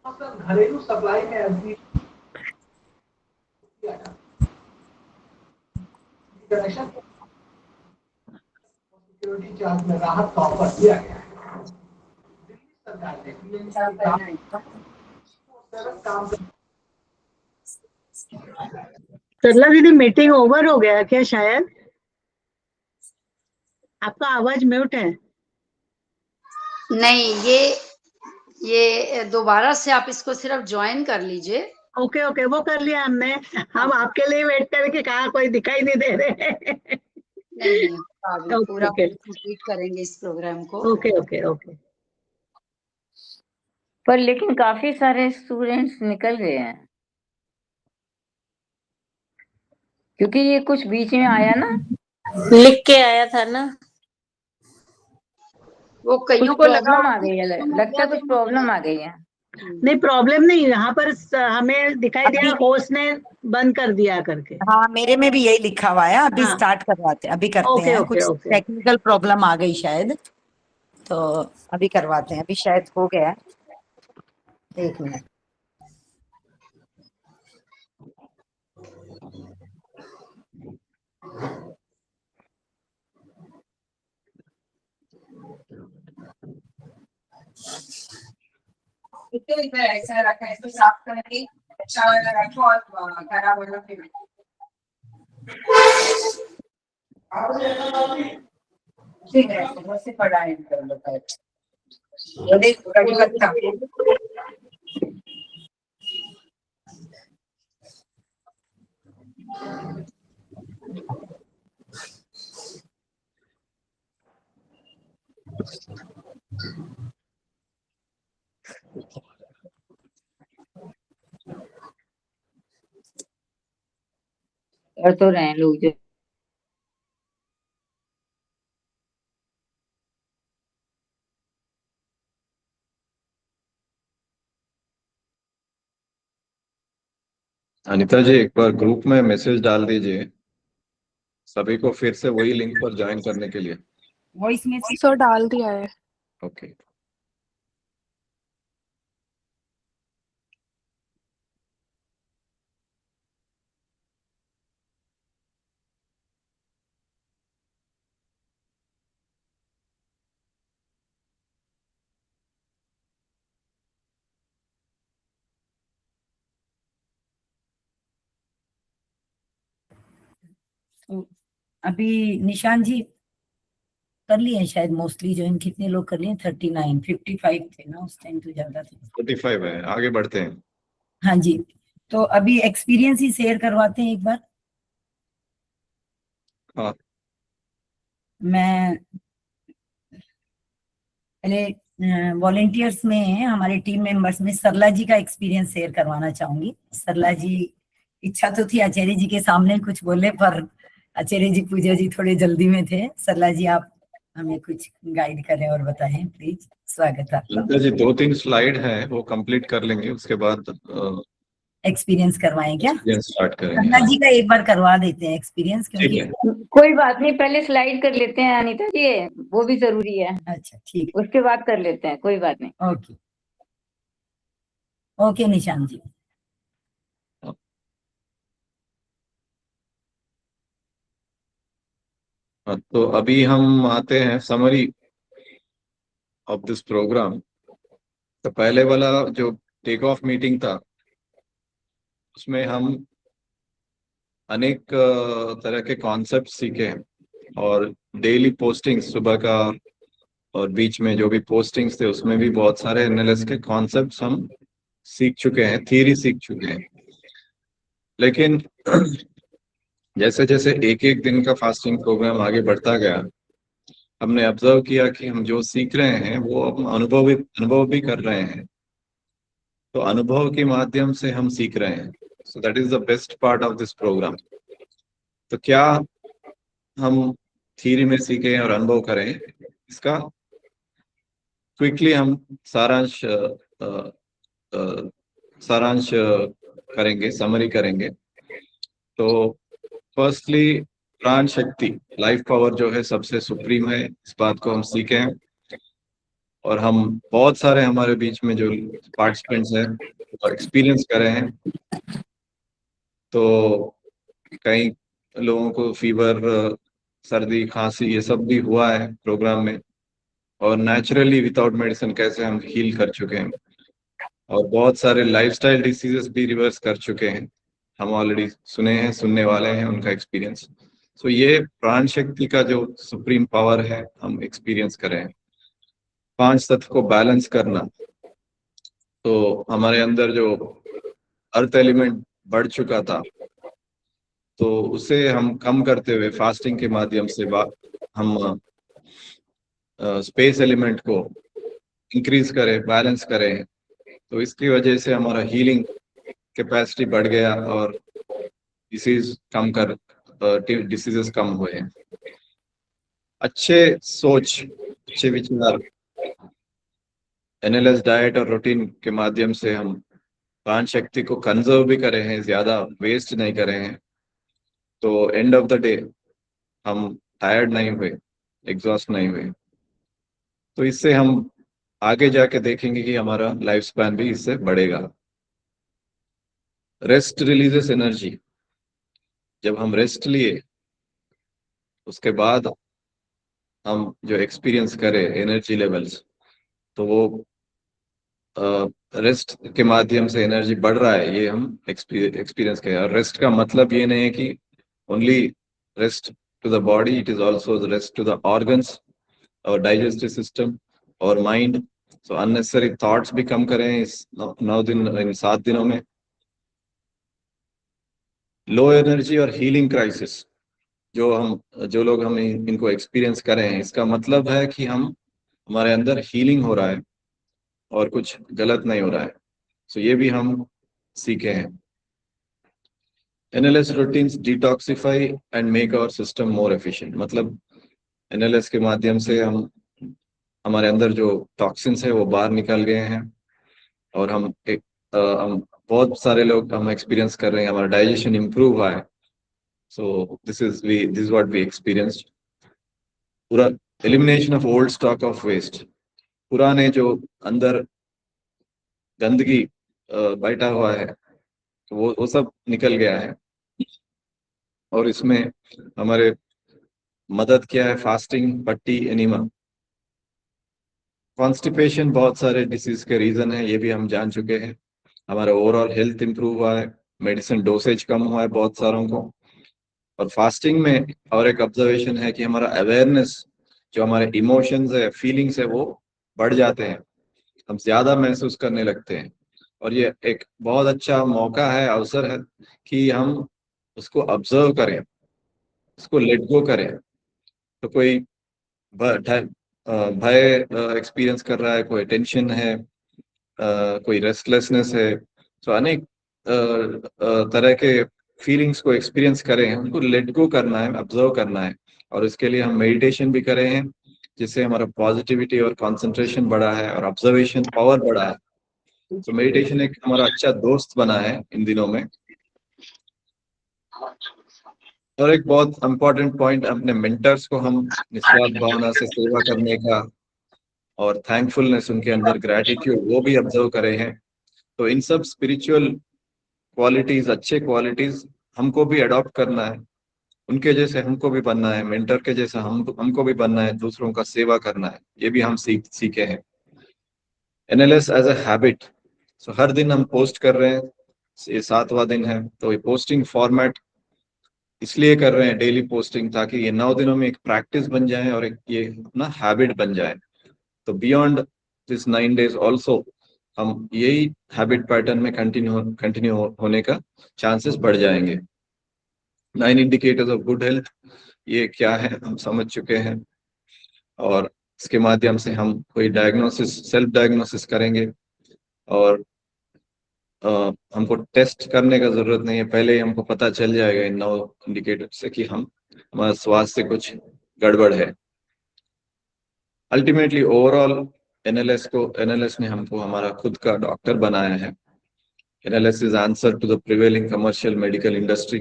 घरेलू सप्लाई में LPG connection security charge में राहत का ऑफर दिया गया है। दिल्ली सरकार ने पीएनजी काम सरला दीदी मीटिंग ओवर हो गया क्या? शायद आपका आवाज म्यूट है। नहीं, ये दोबारा से आप इसको सिर्फ ज्वाइन कर लीजिए। ओके ओके, वो कर लिया हमने। हम आपके लिए वेट करके कहा, कोई दिखाई नहीं दे रहे। नहीं पूरा ओके कंप्लीट करेंगे इस प्रोग्राम को। Okay okay okay. पर लेकिन काफी सारे स्टूडेंट्स निकल गए हैं, क्योंकि ये कुछ बीच में आया ना, लिख के आया था ना, वो कईयों को लगा प्रॉब्लम आ गई है, लगता है कुछ प्रॉब्लम आ गई है। नहीं प्रॉब्लम नहीं, यहाँ पर हमें दिखाई दिया होस्ट ने बंद कर दिया करके। हाँ, मेरे में भी यही लिखा हुआ है। अभी हाँ। स्टार्ट करवाते हैं, अभी करते ओके, हैं। ओके, कुछ ओके। टेक्निकल प्रॉब्लम आ गई शायद, तो अभी करवाते हैं। अभी शायद हो गया है, 1 मिनट। ऐसा रखा है, इसको साफ करके अच्छा वाला रखो और खराब वाला फिर ठीक है। बस से पढ़ाई कर लो पहले। ये देख कड़ी पत्ता कर तो रहे हैं लोग जो अनिता जी, एक बार ग्रुप में मैसेज डाल दीजिए सभी को, फिर से वही लिंक पर ज्वाइन करने के लिए। वॉइस में सर डाल दिया है। ओके। अभी निशान जी कर लिए शायद, मोस्टली ज्वाइन। कितने लोग कर लिए? 39, 55 थे ना उस टाइम, तो ज्यादा थे। 45 है। आगे बढ़ते हैं। हाँ जी, तो अभी एक्सपीरियंस ही शेयर करवाते हैं एक बार। हाँ। मैं पहले वॉलेंटियर्स में, हमारे टीम मेंबर्स में सरला जी का एक्सपीरियंस शेयर करवाना चाहूंगी। सरला जी, इच्छा तो थी आचार्य जी के सामने कुछ बोले, पर आचार्य जी पूजा जी थोड़े जल्दी में थे। सरला जी, आप हमें कुछ गाइड करें और बताएं प्लीज। स्वागत है आपका। अनिता जी, 2-3 स्लाइड है, वो कंप्लीट कर लेंगे, उसके बाद एक्सपीरियंस करवाएं क्या? स्टार्ट करेंगे। सरला जी का एक बार करवा देते हैं एक्सपीरियंस, क्योंकि कोई बात नहीं, पहले स्लाइड कर लेते हैं अनीता जी, वो भी जरूरी है। अच्छा ठीक, उसके बाद कर लेते हैं, कोई बात नहीं। ओके ओके निशान जी। तो अभी हम आते हैं समरी ऑफ दिस प्रोग्राम। तो पहले वाला जो टेक ऑफ मीटिंग था, उसमें हम अनेक तरह के कॉन्सेप्ट सीखे हैं, और डेली पोस्टिंग्स सुबह का और बीच में जो भी पोस्टिंग्स थे उसमें भी बहुत सारे एनालिसिस के कॉन्सेप्ट्स हम सीख चुके हैं, थियरी सीख चुके हैं। लेकिन जैसे जैसे एक एक दिन का फास्टिंग प्रोग्राम आगे बढ़ता गया, हमने ऑब्जर्व किया कि हम जो सीख रहे हैं वो हम अनुभव भी कर रहे हैं। तो अनुभव के माध्यम से हम सीख रहे हैं। So that is the best part of this programme. तो क्या हम थ्योरी में सीखें और अनुभव करें, इसका क्विकली हम सारांश करेंगे, समरी करेंगे। तो फर्स्टली, प्राण शक्ति, लाइफ पावर जो है सबसे सुप्रीम है, इस बात को हम सीखें। और हम बहुत सारे हमारे बीच में जो पार्टिसिपेंट्स हैं एक्सपीरियंस कर रहे हैं। तो कई लोगों को फीवर, सर्दी, खांसी ये सब भी हुआ है प्रोग्राम में, और नेचुरली विदाउट मेडिसिन कैसे हम हील कर चुके हैं, और बहुत सारे लाइफस्टाइल डिसीजेस भी रिवर्स कर चुके हैं। हम ऑलरेडी सुने हैं, सुनने वाले हैं उनका एक्सपीरियंस। सो ये प्राण शक्ति का जो सुप्रीम पावर है हम एक्सपीरियंस कर रहे हैं। 5 तत्व को बैलेंस करना, तो हमारे अंदर जो अर्थ एलिमेंट बढ़ चुका था, तो उसे हम कम करते हुए फास्टिंग के माध्यम से हम स्पेस एलिमेंट को इंक्रीज करें, बैलेंस करें। तो इसकी वजह से हमारा हीलिंग कैपेसिटी बढ़ गया और डिसीजेस कम हुए हैं। अच्छे सोच, अच्छे विचार, एनएलएस डाइट और रूटीन के माध्यम से हम प्राण शक्ति को कंजर्व भी करे हैं, ज्यादा वेस्ट नहीं करे हैं। तो एंड ऑफ द डे हम टायर्ड नहीं हुए, एग्जॉस्ट नहीं हुए। तो इससे हम आगे जाके देखेंगे कि हमारा लाइफ स्पैन भी इससे बढ़ेगा। Rest releases energy. जब हम रेस्ट लिए उसके बाद हम जो एक्सपीरियंस करें एनर्जी लेवल्स, तो वो रेस्ट के माध्यम से एनर्जी बढ़ रहा है, ये हम एक्सपीरियंस करें। और रेस्ट का मतलब ये नहीं है कि only rest to the body, it is also rest to the organs और डाइजेस्टिव सिस्टम और माइंड। सो अननेसेसरी थॉट्स भी कम करें इस 7 दिनों में। लो एनर्जी और हीलिंग क्राइसिस, जो लोग हम इनको एक्सपीरियंस करें हैं, इसका मतलब है कि हमारे अंदर हीलिंग हो रहा है और कुछ गलत नहीं हो रहा है। सो ये भी हम सीखे हैं। NLS routines detoxify and make our system more efficient. मतलब एनएलएस के माध्यम से हमारे अंदर जो टॉक्सिन्स है वो बाहर निकल गए हैं, और हम बहुत सारे लोग हम एक्सपीरियंस कर रहे हैं, हमारा डाइजेशन इंप्रूव हुआ है। So this is what we experienced. पूरा elimination of old stock of waste, पुराने जो अंदर गंदगी बैठा हुआ है, तो वो सब निकल गया है। और इसमें हमारे मदद किया है फास्टिंग, पट्टी, एनीमा। कॉन्स्टिपेशन बहुत सारे डिसीज के रीजन है, ये भी हम जान चुके हैं। हमारा ओवरऑल हेल्थ इंप्रूव हुआ है, मेडिसिन डोसेज कम हुआ है बहुत सारों को। और फास्टिंग में और एक ऑब्जर्वेशन है कि हमारा अवेयरनेस, जो हमारे इमोशंस है, फीलिंग्स है, वो बढ़ जाते हैं, हम ज्यादा महसूस करने लगते हैं। और ये एक बहुत अच्छा मौका है, अवसर है कि हम उसको ऑब्जर्व करें, उसको लेट गो करें। तो कोई भय एक्सपीरियंस कर रहा है, कोई टेंशन है, कोई रेस्टलेसनेस है, तो अनेक तरह के फीलिंग्स को एक्सपीरियंस करें, उनको लेट गो करना है, ऑब्जर्व करना है। और इसके लिए हम मेडिटेशन भी करे हैं, जिससे हमारा पॉजिटिविटी और कंसंट्रेशन बढ़ा है और ऑब्जर्वेशन पावर बढ़ा है। तो मेडिटेशन एक हमारा अच्छा दोस्त बना है इन दिनों में। और एक बहुत इम्पोर्टेंट पॉइंट, अपने मेंटर्स को हम निस्वार्थ भावना से सेवा करने का और थैंकफुलनेस, उनके अंदर ग्रैटिट्यूड, वो भी ऑब्जर्व करे हैं। तो इन सब स्पिरिचुअल क्वालिटीज, अच्छे क्वालिटीज हमको भी अडॉप्ट करना है, उनके जैसे हमको भी बनना है, मेंटर के जैसा हमको भी बनना है, दूसरों का सेवा करना है, ये भी हम सीखे हैं। NLS as a habit. So हर दिन हम पोस्ट कर रहे हैं, ये 7वां दिन है। तो ये पोस्टिंग फॉर्मेट इसलिए कर रहे हैं, डेली पोस्टिंग, ताकि ये 9 दिनों में एक प्रैक्टिस बन जाए और एक ये अपना हैबिट बन जाए। तो बियॉन्ड दिस 9 days ऑल्सो हम यही हैबिट पैटर्न में कंटिन्यू होने का चांसेस बढ़ जाएंगे। 9 इंडिकेटर्स ऑफ गुड हेल्थ, ये क्या है हम समझ चुके हैं, और इसके माध्यम से हम कोई डायग्नोसिस, सेल्फ डायग्नोसिस करेंगे। और हमको टेस्ट करने का जरूरत नहीं है, पहले ही हमको पता चल जाएगा इन 9 इंडिकेटर से कि हमारा स्वास्थ्य से कुछ गड़बड़ है। अल्टीमेटली ओवरऑल एनएलएस ने हमको हमारा खुद का डॉक्टर बनाया है। NLS is answer to the prevailing commercial medical industry.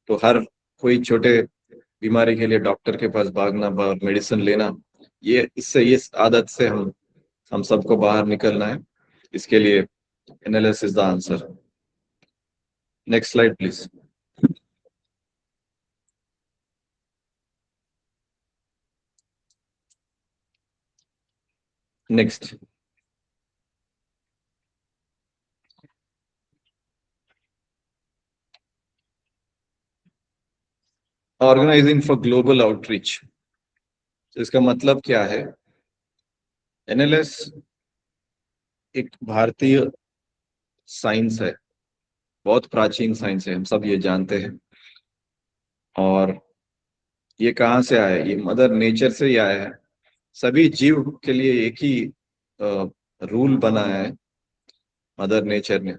तो हर कोई छोटे बीमारी के लिए डॉक्टर के पास भागना, मेडिसिन लेना, ये आदत से हम हम सबको बाहर निकलना है, इसके लिए NLS is the answer. Next slide please. Next, organising for global outreach. इसका मतलब क्या है? NLS एक भारतीय साइंस है, बहुत प्राचीन साइंस है, हम सब ये जानते हैं। और ये कहाँ से आया है? ये मदर नेचर से ही आया है। सभी जीव के लिए एक ही रूल बनाया है मदर नेचर ने,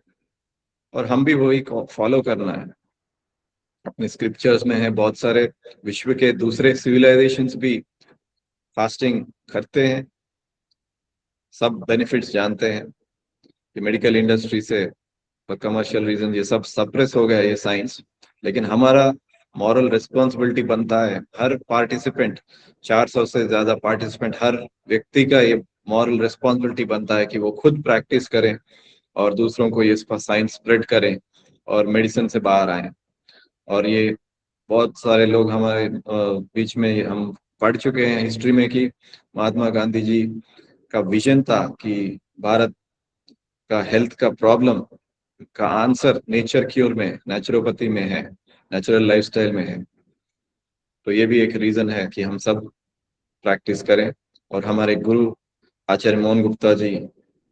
और हम भी वही फॉलो करना है। अपने स्क्रिप्चर्स में है बहुत सारे, विश्व के दूसरे सिविलाइजेशंस भी फास्टिंग करते हैं, सब बेनिफिट्स जानते हैं। कि मेडिकल इंडस्ट्री से और कमर्शियल रीजन ये सब सप्रेस हो गया ये साइंस, लेकिन हमारा मॉरल रिस्पॉन्सिबिलिटी बनता है, हर पार्टिसिपेंट, 400 से ज्यादा पार्टिसिपेंट, हर व्यक्ति का ये मॉरल रिस्पॉन्सिबिलिटी बनता है कि वो खुद प्रैक्टिस करें और दूसरों को ये साइंस स्प्रेड करें और मेडिसिन से बाहर आए। और ये बहुत सारे लोग हमारे बीच में हम पढ़ चुके हैं हिस्ट्री में कि महात्मा गांधी जी का विजन था कि भारत का हेल्थ का प्रॉब्लम का आंसर नेचर क्योर में, नेचुरोपैथी में है, नेचुरल लाइफस्टाइल में है। तो ये भी एक रीजन है कि हम सब प्रैक्टिस करें। और हमारे गुरु आचार्य मोहन गुप्ता जी,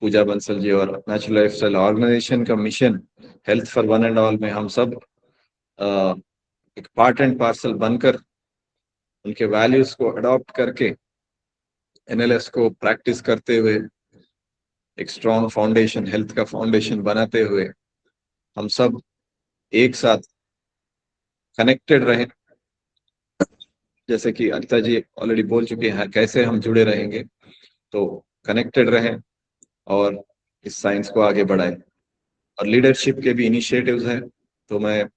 पूजा बंसल जी और नेचुरल लाइफस्टाइल ऑर्गेनाइजेशन का mission health for one and all में हम सब एक पार्ट एंड पार्सल बनकर उनके वैल्यूज को अडॉप्ट करके NLS को प्रैक्टिस करते हुए एक स्ट्रॉन्ग फाउंडेशन, हेल्थ का फाउंडेशन बनाते हुए हम सब एक साथ कनेक्टेड रहें। जैसे कि अनिता जी ऑलरेडी बोल चुके हैं कैसे हम जुड़े रहेंगे, तो कनेक्टेड रहें और इस साइंस को आगे बढ़ाएं। और लीडरशिप के भी इनिशिएटिव्स हैं, तो मैं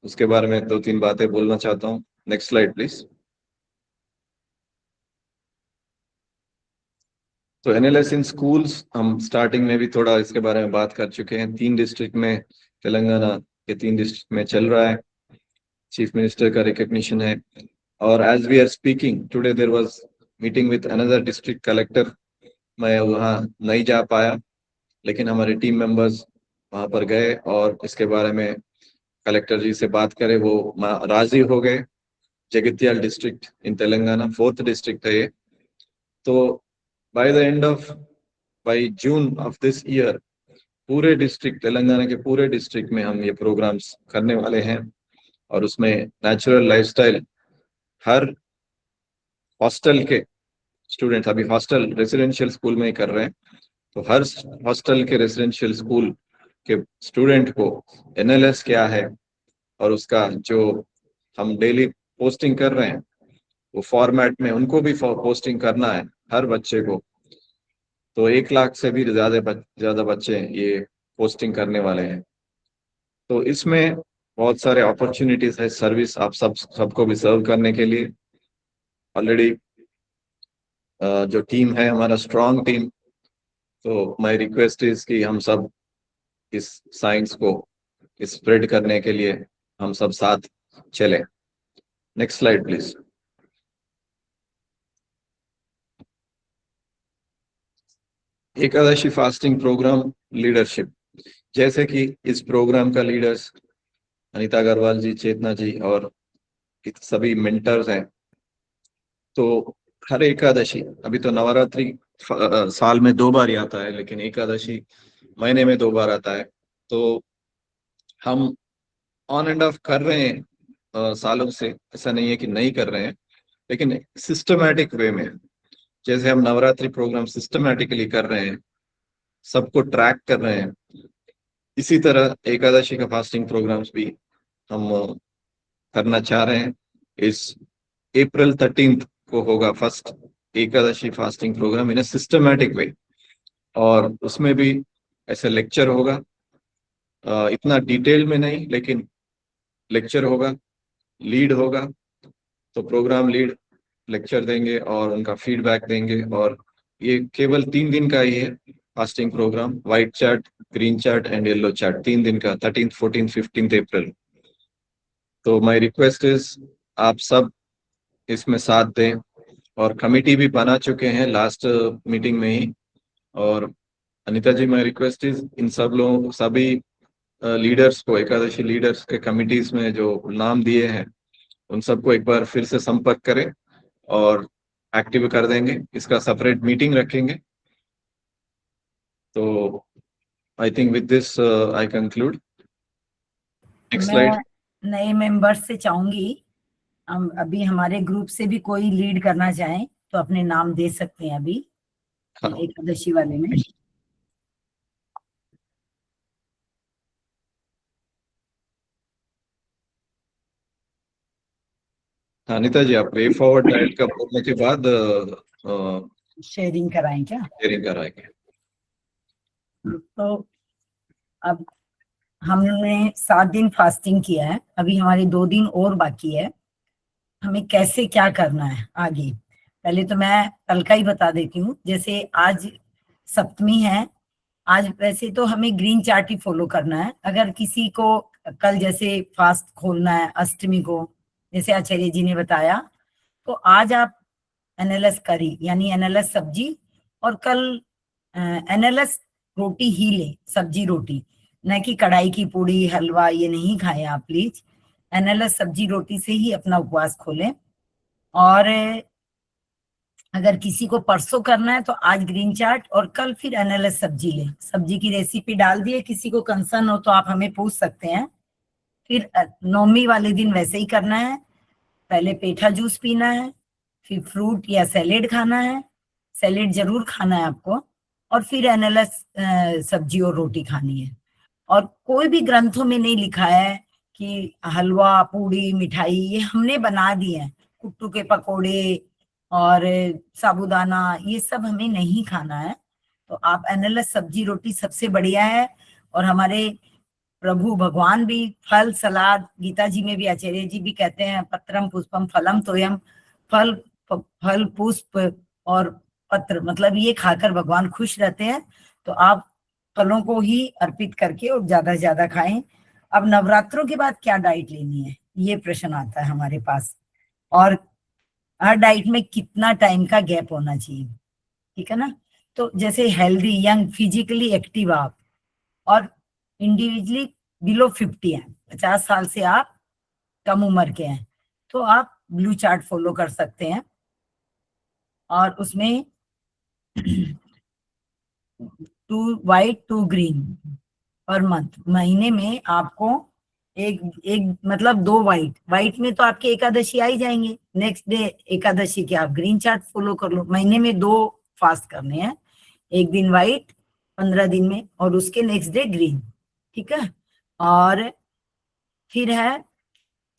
उसके बारे में 2-3 बातें बोलना चाहता हूँ। Next slide please. तो NLS इन स्कूल्स, हम स्टार्टिंग में भी थोड़ा इसके बारे में बात कर चुके हैं। 3 डिस्ट्रिक्ट में, तेलंगाना के 3 डिस्ट्रिक्ट में चल रहा है, चीफ मिनिस्टर का रिकग्निशन है। और as we are speaking today there was meeting with another district collector. मैं वहाँ नहीं जा पाया, लेकिन हमारे टीम मेंबर्स वहाँ पर गए और इसके बारे में कलेक्टर जी से बात करें, वो राजी हो गए। Jagtial district in Telangana 4th district है ये। तो by June of this year पूरे डिस्ट्रिक्ट, तेलंगाना के पूरे डिस्ट्रिक्ट में हम ये प्रोग्राम्स करने वाले हैं। और उसमें नेचुरल लाइफस्टाइल, हर हॉस्टल के स्टूडेंट्स, अभी हॉस्टल रेसिडेंशियल स्कूल में ही कर रहे हैं, तो हर हॉस्टल के रेसिडेंशियल स्कूल के स्टूडेंट को NLS क्या है और उसका जो हम डेली पोस्टिंग कर रहे हैं वो फॉर्मेट में उनको भी पोस्टिंग करना है, हर बच्चे को। तो 1 लाख से भी ज्यादा बच्चे ये पोस्टिंग करने वाले हैं। तो इसमें बहुत सारे अपॉर्चुनिटीज है, सर्विस आप सबको भी सर्व करने के लिए। ऑलरेडी जो टीम है हमारा स्ट्रॉन्ग टीम, तो माय रिक्वेस्ट इज कि हम सब इस साइंस को स्प्रेड करने के लिए हम सब साथ चले। Next slide please. Ekadashi fasting programme leadership, जैसे कि इस प्रोग्राम का लीडर्स अनीता अग्रवाल जी, चेतना जी और सभी मेंटर्स हैं। तो हर एकादशी, अभी तो नवरात्रि साल में 2 बार ही आता है, लेकिन एकादशी महीने में 2 बार आता है। तो हम ऑन एंड ऑफ कर रहे हैं सालों से, ऐसा नहीं है कि नहीं कर रहे हैं, लेकिन सिस्टमैटिक वे में। जैसे हम नवरात्रि प्रोग्राम सिस्टमैटिकली कर रहे हैं, सबको ट्रैक कर रहे हैं, इसी तरह एकादशी का फास्टिंग प्रोग्राम्स भी हम करना चाह रहे हैं। इस अप्रैल 13 को होगा फर्स्ट एकादशी फास्टिंग प्रोग्राम इन ए सिस्टमैटिक वे, और उसमें भी ऐसे लेक्चर होगा, इतना डिटेल में नहीं, लेकिन लेक्चर होगा, लीड होगा। तो प्रोग्राम लीड लेक्चर देंगे और उनका फीडबैक देंगे, और ये केवल 3 दिन का ही है fasting programme, white chart, green chart and yellow chart, 3 दिन का, 13th 14th 15th अप्रैल। तो माय रिक्वेस्ट इज आप सब इसमें साथ दें, और कमिटी भी बना चुके हैं लास्ट मीटिंग में ही। और अनीता जी, माय रिक्वेस्ट इज इन सब लोगों, सभी लीडर्स को, एकादशी लीडर्स के कमिटीज में जो नाम दिए हैं, उन सबको एक बार फिर से संपर्क करें और एक्टिव कर देंगे। इसका सेपरेट मीटिंग रखेंगे। तो I think with this I conclude. Next slide. मैं नए मेंबर्स से चाहूंगी, हम अभी हमारे ग्रुप से भी कोई लीड करना चाहें तो अपने नाम दे सकते हैं अभी हाँ। एकादशी वाले में। अनीता जी, आप वे फॉरवर्ड डाइट का बोलने के बाद शेयरिंग कराएं क्या? शेयरिंग कराएंगे। तो अब हमने 7 दिन फास्टिंग किया है, अभी हमारे 2 दिन और बाकी है। हमें कैसे क्या करना है आगे, पहले तो मैं कल का ही बता देती हूँ। जैसे आज सप्तमी है, आज वैसे तो हमें ग्रीन चार्ट ही फॉलो करना है। अगर किसी को कल जैसे फास्ट खोलना है अष्टमी को, जैसे आचार्य जी ने बताया, तो आज आप एनएलएस करी यानी एनएलएस सब्जी, और कल एनएलएस रोटी ही ले, सब्जी रोटी, न कि कढ़ाई की पूड़ी हलवा, ये नहीं खाएं आप प्लीज। एनएलएस सब्जी रोटी से ही अपना उपवास खोलें। और अगर किसी को परसों करना है तो आज ग्रीन चार्ट और कल फिर एनएलएस सब्जी लें। सब्जी की रेसिपी डाल दिए, किसी को कंसर्न हो तो आप हमें पूछ सकते हैं। फिर नवमी वाले दिन वैसे ही करना है, पहले पेठा जूस पीना है, फिर फ्रूट या सैलेड खाना है, सैलेड जरूर खाना है आपको, और फिर एनएलएस सब्जी और रोटी खानी है। और कोई भी ग्रंथों में नहीं लिखा है कि हलवा पूड़ी मिठाई ये हमने बना दिए हैं, कुट्टू के पकोड़े और साबूदाना, ये सब हमें नहीं खाना है। तो आप एनएलएस सब्जी रोटी सबसे बढ़िया है। और हमारे प्रभु भगवान भी फल सलाद, गीता जी में भी आचार्य जी भी कहते हैं पत्रम पुष्पम फलम तोयम, फल फल पुष्प और पत्र, मतलब ये खाकर भगवान खुश रहते हैं। तो आप फलों को ही अर्पित करके और ज्यादा से ज्यादा खाएं। अब नवरात्रों के बाद क्या डाइट लेनी है, ये प्रश्न आता है हमारे पास, और हर डाइट में कितना टाइम का गैप होना चाहिए, ठीक है ना। तो जैसे हेल्दी यंग फिजिकली एक्टिव आप, और इंडिविजुअली बिलो 50 हैं, 50 साल से आप कम उम्र के हैं, तो आप ब्लू चार्ट फॉलो कर सकते हैं। और उसमें 2 व्हाइट 2 ग्रीन पर मंथ, महीने में आपको एक मतलब 2 व्हाइट में तो आपके एकादशी आ ही जाएंगे, नेक्स्ट डे एकादशी के आप ग्रीन चार्ट फॉलो कर लो। महीने में 2 फास्ट करने हैं, एक दिन व्हाइट 15 दिन में, और उसके नेक्स्ट डे ग्रीन, ठीक है। और फिर है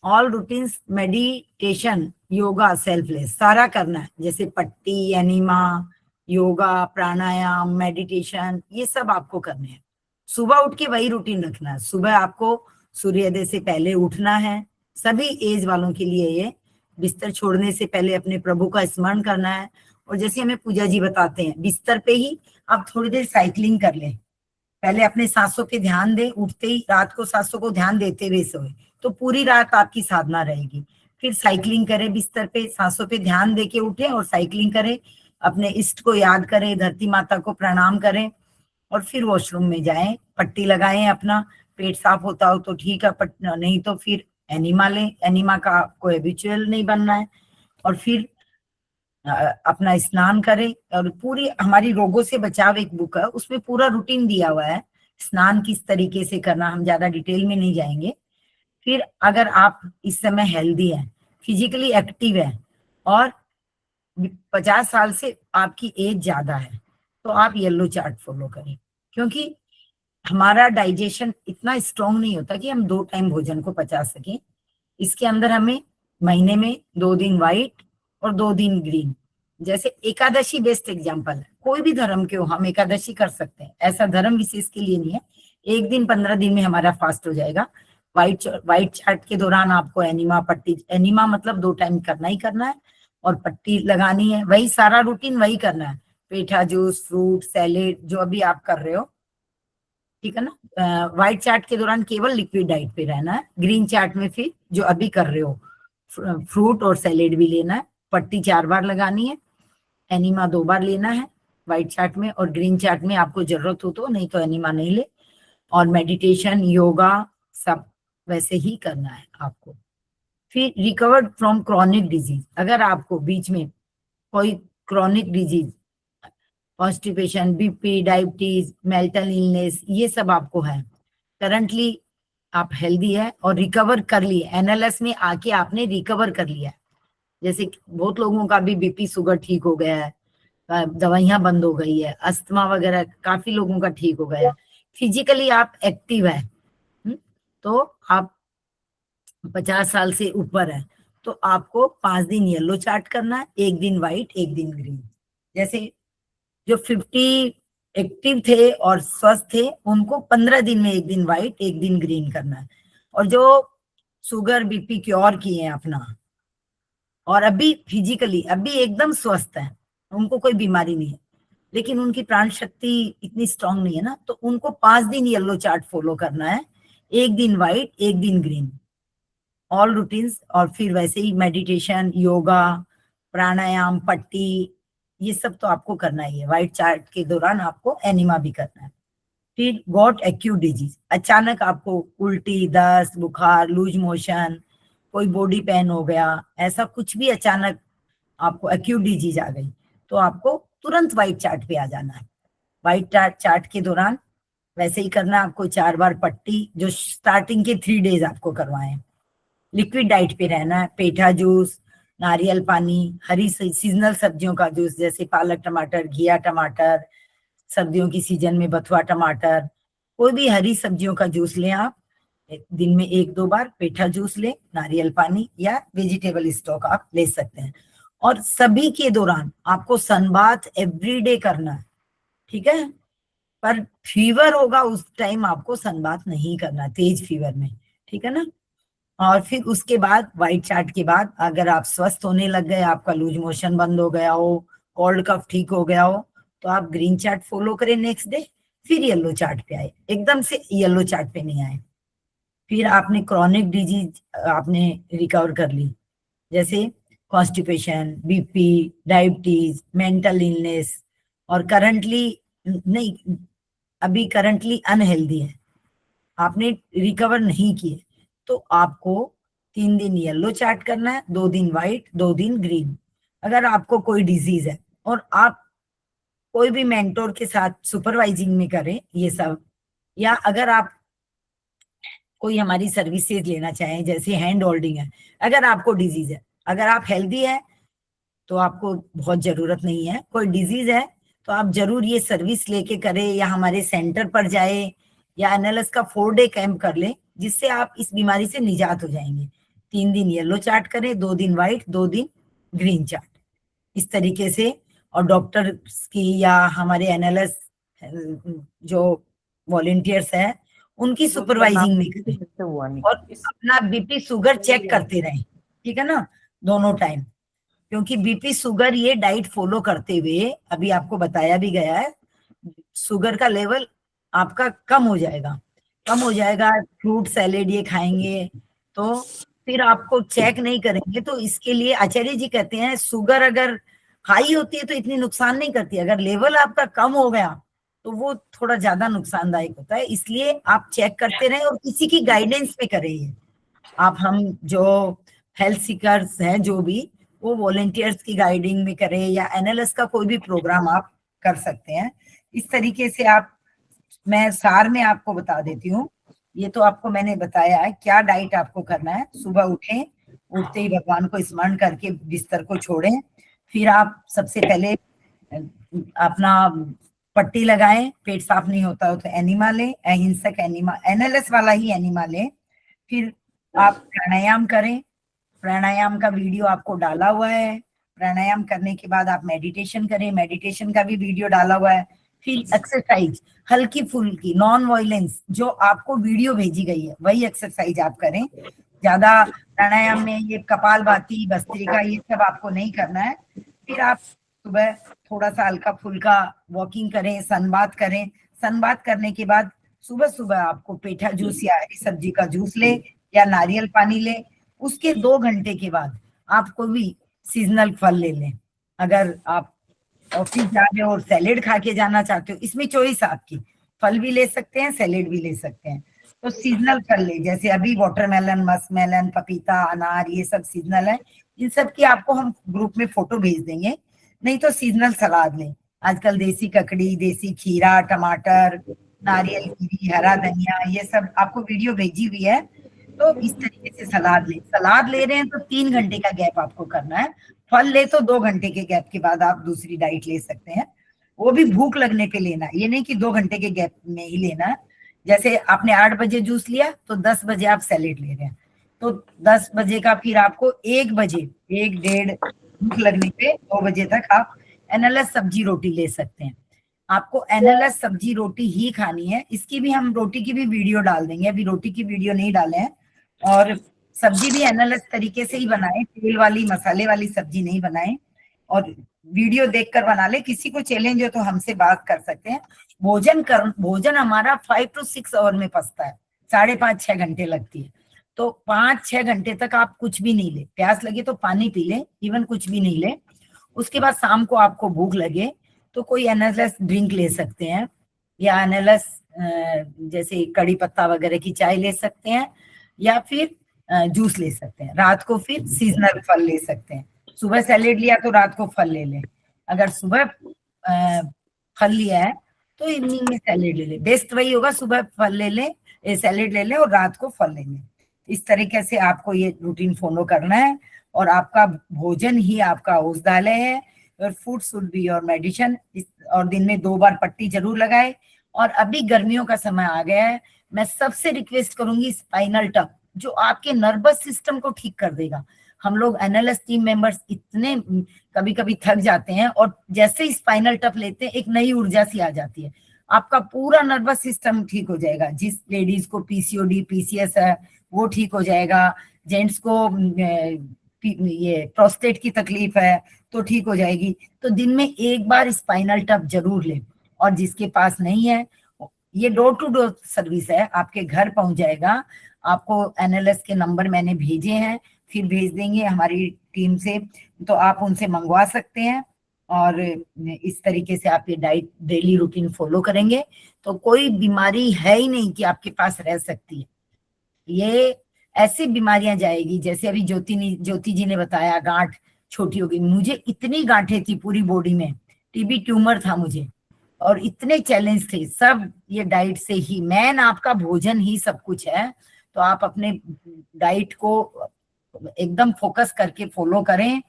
all routines, meditation, yoga, selfless, सारा करना है, जैसे पट्टी, एनिमा, योगा, प्राणायाम, मेडिटेशन, ये सब आपको करने हैं। सुबह उठ के वही रूटीन रखना है, सुबह आपको सूर्योदय से पहले उठना है, सभी एज वालों के लिए ये, बिस्तर छोड़ने से पहले अपने प्रभु का स्मरण करना है। और जैसे हमें पूजा जी बताते हैं, बिस्तर पे ही आप थोड़ी देर साइकिलिंग कर लें, पहले अपने सांसों पे ध्यान दें, उठते ही रात को सांसों को ध्यान देते हुए सोए, तो पूरी रात आपकी साधना रहेगी। फिर साइकिलिंग करें, बिस्तर पे सांसों पे ध्यान देके उठे और साइकिलिंग करें, अपने इष्ट को याद करें, धरती माता को प्रणाम करें, और फिर वॉशरूम में जाएं, पट्टी लगाएं, अपना पेट साफ होता हो तो ठीक है, नहीं तो फिर एनिमा लें, एनिमा का कोई हैबिचुअल नहीं बनना है। और फिर अपना स्नान करें, और पूरी हमारी रोगों से बचाव एक बुक है, उसमें पूरा रूटीन दिया हुआ है, स्नान किस तरीके से करना, हम ज्यादा डिटेल में नहीं जाएंगे। फिर अगर आप इस समय हेल्दी है, फिजिकली एक्टिव है, और 50 साल से आपकी एज ज्यादा है, तो आप येलो चार्ट फॉलो करें, क्योंकि हमारा डाइजेशन इतना स्ट्रांग नहीं होता कि हम 2 टाइम भोजन को पचा सकें। इसके अंदर हमें महीने में 2 दिन व्हाइट और 2 दिन ग्रीन, जैसे एकादशी बेस्ट एग्जाम्पल है, कोई भी धर्म के हो हम एकादशी कर सकते हैं, ऐसा धर्म विशेष के लिए नहीं है। एक दिन 15 दिन में हमारा फास्ट हो जाएगा। व्हाइट चार्ट के दौरान आपको एनिमा, पट्टी, एनिमा मतलब 2 टाइम करना ही करना है, और पट्टी लगानी है, वही सारा रूटीन वही करना है। पेठा जूस, फ्रूट सैलेड जो अभी आप कर रहे हो, ठीक है ना। व्हाइट चार्ट के दौरान केवल लिक्विड डाइट पे रहना है। ग्रीन चार्ट में फिर जो अभी कर रहे हो फ्रूट और सैलेड भी लेना है। पट्टी 4 बार लगानी है, एनिमा 2 बार लेना है व्हाइट चार्ट में, और ग्रीन चार्ट में आपको जरूरत हो तो, नहीं तो एनिमा नहीं ले। और मेडिटेशन, योगा सब वैसे ही करना है आपको। फिर रिकवर्ड फ्रॉम क्रॉनिक डिजीज, अगर आपको बीच में कोई chronic disease, constipation, BP, diabetes, mental illness, ये सब आपको है, करंटली आप हेल्दी है और रिकवर कर लिए, एनएलएस में आके आपने रिकवर कर लिया है। जैसे बहुत लोगों का भी बीपी शुगर ठीक हो गया है, दवाइयां बंद हो गई है, अस्थमा वगैरह काफी लोगों का ठीक हो गया है। फिजिकली आप एक्टिव है, तो आप 50 साल से ऊपर है तो आपको 5 दिन येलो चार्ट करना है, 1 दिन व्हाइट, 1 दिन ग्रीन। जैसे जो 50 एक्टिव थे और स्वस्थ थे उनको 15 दिन में 1 दिन व्हाइट, 1 दिन ग्रीन करना है। और जो शुगर बीपी क्योर किए हैं अपना और अभी फिजिकली अभी एकदम स्वस्थ है, उनको कोई बीमारी नहीं है, लेकिन उनकी प्राण शक्ति इतनी स्ट्रांग नहीं है ना, तो उनको 5 दिन येलो चार्ट फॉलो करना है, 1 दिन व्हाइट, 1 दिन ग्रीन, ऑल रूटीन्स। और फिर वैसे ही मेडिटेशन, योगा, प्राणायाम, पट्टी, ये सब तो आपको करना ही है। व्हाइट चार्ट के दौरान आपको एनिमा भी करना है। फिर गॉट एक्यूट डिजीज, अचानक आपको उल्टी, दस्त, बुखार, लूज मोशन, कोई बॉडी पेन हो गया, ऐसा कुछ भी अचानक आपको एक्यूट डिजीज आ गई तो आपको तुरंत व्हाइट चार्ट पे आ जाना है। व्हाइट चार्ट के दौरान वैसे ही करना है आपको, 4 बार पट्टी, जो स्टार्टिंग के 3 डेज आपको करवाएं। लिक्विड डाइट पे रहना है, पेठा जूस, नारियल पानी, हरी सीजनल सब्जियों का जूस, जैसे पालक टमाटर, घिया टमाटर, सर्दियों की सीजन में बथुआ टमाटर, कोई भी हरी सब्जियों का जूस लें आप। दिन में 1-2 बार पेठा जूस लें, नारियल पानी या वेजिटेबल स्टॉक आप ले सकते हैं। और सभी के दौरान आपको सनबाथ एवरीडे करना है, ठीक है। पर फीवर होगा उस टाइम आपको सनबाथ नहीं करना, तेज फीवर में, ठीक है ना। और फिर उसके बाद व्हाइट चार्ट के बाद अगर आप स्वस्थ होने लग गए, आपका लूज मोशन बंद हो गया हो, कोल्ड कफ ठीक हो गया हो, तो आप ग्रीन चार्ट फॉलो करें नेक्स्ट डे, फिर येलो चार्ट पे आए, एकदम से येलो चार्ट पे नहीं आए। फिर आपने क्रॉनिक डिजीज आपने रिकवर कर ली, जैसे constipation, BP, diabetes, mental illness, और करंटली नहीं, अभी करंटली अनहेल्दी है, आपने रिकवर नहीं किए, तो आपको 3 दिन येलो चार्ट करना है, 2 दिन व्हाइट, 2 दिन ग्रीन। अगर आपको कोई डिजीज है और आप कोई भी मेंटोर के साथ सुपरवाइजिंग में करें ये सब, या अगर आप कोई हमारी सर्विसेज लेना चाहें, जैसे हैंड होल्डिंग है, अगर आपको डिजीज है, अगर आप हेल्दी है तो आपको बहुत जरूरत नहीं है, कोई डिजीज है तो आप जरूर ये सर्विस लेके करें, या हमारे सेंटर पर जाए, या एनएलएस का 4 डे कैंप कर ले, जिससे आप इस बीमारी से निजात हो जाएंगे। 3 दिन येलो चार्ट करें, 2 दिन व्हाइट, 2 दिन ग्रीन चार्ट, इस तरीके से। और डॉक्टर्स की या हमारे एनएलएस जो वॉलंटियर्स है उनकी सुपरवाइजिंग में करें, और अपना बीपी शुगर चेक करते रहें, ठीक है ना, दोनों टाइम। क्योंकि बीपी शुगर ये डाइट फॉलो करते हुए, अभी आपको बताया भी गया है, शुगर का लेवल आपका कम हो जाएगा, फ्रूट सैलेड ये खाएंगे तो फिर आपको चेक नहीं करेंगे। तो इसके लिए आचार्य जी कहते हैं शुगर अगर हाई होती है तो इतनी नुकसान नहीं करती, अगर लेवल आपका कम हो गया तो वो थोड़ा ज्यादा नुकसानदायक होता है। इसलिए आप चेक करते रहें और किसी की गाइडेंस पे करें ये। आप हम जो हेल्थ सीकर्स हैं जो भी, वो वॉलंटियर्स की गाइडिंग में करें, या एनएलएस का कोई भी प्रोग्राम आप कर सकते हैं। इस तरीके से आप, मैं सार में आपको बता देती हूँ, ये तो आपको मैंने बताया है क्या डाइट आपको करना है। सुबह उठते ही भगवान को स्मरण करके बिस्तर को छोड़ें, फिर आप सबसे पहले अपना पट्टी लगाएं, पेट साफ नहीं होता हो तो एनिमा लें, अहिंसक एनिमा, एनएलएस वाला ही एनिमा लें। फिर आप प्राणायाम करें, प्राणायाम का वीडियो आपको डाला हुआ है। प्राणायाम करने के बाद आप मेडिटेशन करें, मेडिटेशन का भी वीडियो डाला हुआ है। फिर एक्सरसाइज हल्की फुल्की, नॉन वायलेंस, जो आपको वीडियो भेजी गई है वही एक्सरसाइज आप करें। ज्यादा प्राणायाम में ये कपालभाति, भस्त्रिका, ये सब आपको नहीं करना है। फिर आप सुबह थोड़ा सा हल्का फुल्का वॉकिंग करें, सनबाथ करें। सनबाथ करने के बाद सुबह सुबह आपको पेठा जूस या हरी सब्जी का जूस ले या नारियल पानी ले। उसके 2 घंटे के बाद आप कोई भी सीजनल फल ले लें। अगर आप ऑफिस जा रहे हो और सैलेड खा के जाना चाहते हो, इसमें चॉइस आपकी, फल भी ले सकते हैं, सैलेड भी ले सकते हैं। तो सीजनल फल ले, जैसे अभी वाटरमेलन, मस्कमेलन, पपीता, अनार, ये सब सीजनल है। इन सब की आपको हम ग्रुप में फोटो भेज देंगे। नहीं तो सीजनल सलाद लें। आजकल देसी ककड़ी, देसी खीरा, टमाटर, नारियल गिरी, हरा धनिया, ये सब आपको वीडियो भेजी हुई है। तो इस तरीके से सलाद ले। सलाद ले रहे हैं तो 3 घंटे का गैप आपको करना है। फल ले तो 2 घंटे के गैप के बाद आप दूसरी डाइट ले सकते हैं। वो भी भूख लगने पे लेना है, ये नहीं कि 2 घंटे के गैप में ही लेना है। जैसे आपने 8 बजे जूस लिया तो 10 बजे आप सैलेड ले रहे हैं, तो 10 बजे का फिर आपको 1 बजे, 1-1:30 भूख लगने पे 2 बजे तक आप एनालस सब्जी रोटी ले सकते हैं। आपको एनालस सब्जी रोटी ही खानी है। इसकी भी हम रोटी की भी वीडियो डाल देंगे, अभी रोटी की वीडियो नहीं डाले हैं। और सब्जी भी एनालस तरीके से ही बनाए, तेल वाली मसाले वाली सब्जी नहीं बनाए। और वीडियो देखकर बना ले। किसी को चैलेंज हो तो हमसे बात कर सकते हैं। भोजन हमारा 5 to 6 आवर में पचता है, 5.5-6 घंटे लगती है। तो 5-6 घंटे तक आप कुछ भी नहीं ले। प्यास लगे तो पानी पी ले, इवन कुछ भी नहीं ले। उसके बाद शाम को आपको भूख लगे तो कोई एनालस ड्रिंक ले सकते हैं, या एनालस जैसे कड़ी पत्ता वगैरह की चाय ले सकते हैं, या फिर जूस ले सकते हैं। रात को फिर सीजनल फल ले सकते हैं। सुबह सैलेड लिया तो रात को फल ले लें। अगर सुबह फल लिया है तो इवनिंग में सैलेड ले लें। बेस्ट वही होगा, सुबह फल ले लें, सैलेड ले लें और रात को फल ले लें। इस तरीके से आपको ये रूटीन फॉलो करना है। और आपका भोजन ही आपका औषधालय है। Your food should be your medicine. और दिन में 2 बार पट्टी जरूर लगाए। और अभी गर्मियों का समय आ गया है, मैं सबसे रिक्वेस्ट करूंगी, स्पाइनल टप जो आपके नर्वस सिस्टम को ठीक कर देगा। हम लोग एनालिस टीम मेंबर्स इतने कभी कभी थक जाते हैं, और जैसे ही स्पाइनल टप लेते हैं एक नई ऊर्जा सी आ जाती है। आपका पूरा नर्वस सिस्टम ठीक हो जाएगा। जिस लेडीज को पीसीओडी, पीसीएस है वो ठीक हो जाएगा। जेंट्स को ये प्रोस्टेट की तकलीफ है तो ठीक हो जाएगी। तो दिन में 1 बार स्पाइनल टप जरूर लें। और जिसके पास नहीं है, ये डोर टू डोर सर्विस है, आपके घर पहुंच जाएगा। आपको एनालिस के नंबर मैंने भेजे हैं, फिर भेज देंगे हमारी टीम से, तो आप उनसे मंगवा सकते हैं। और इस तरीके से आप ये डाइट डेली रूटीन फॉलो करेंगे तो कोई बीमारी है ही नहीं कि आपके पास रह सकती है। ये ऐसी बीमारियां जाएगी, जैसे अभी ज्योति जी ने बताया, गांठ छोटी हो गई। मुझे इतनी गांठें थी पूरी बॉडी में, टीबी ट्यूमर था मुझे, और इतने चैलेंज थे, सब ये डाइट से ही। मैन आपका भोजन ही सब कुछ है। तो आप अपने डाइट को एकदम फोकस करके फॉलो करें।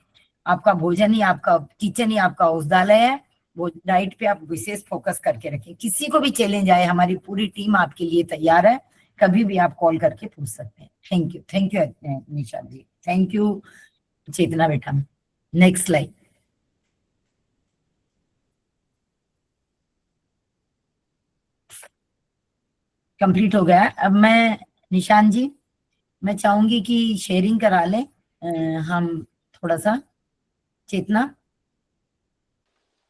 आपका भोजन ही आपका, किचन ही आपका औषधालय है। वो डाइट पे आप विशेष फोकस करके रखें। किसी को भी चैलेंज आए, हमारी पूरी टीम आपके लिए तैयार है। कभी भी आप कॉल करके पूछ सकते हैं। Thank you Nisha ji, thank you Chetna बेटा। Next slide. कंप्लीट हो गया। अब मैं निशान जी, मैं चाहूंगी कि शेयरिंग करा लें हम थोड़ा सा। चेतना?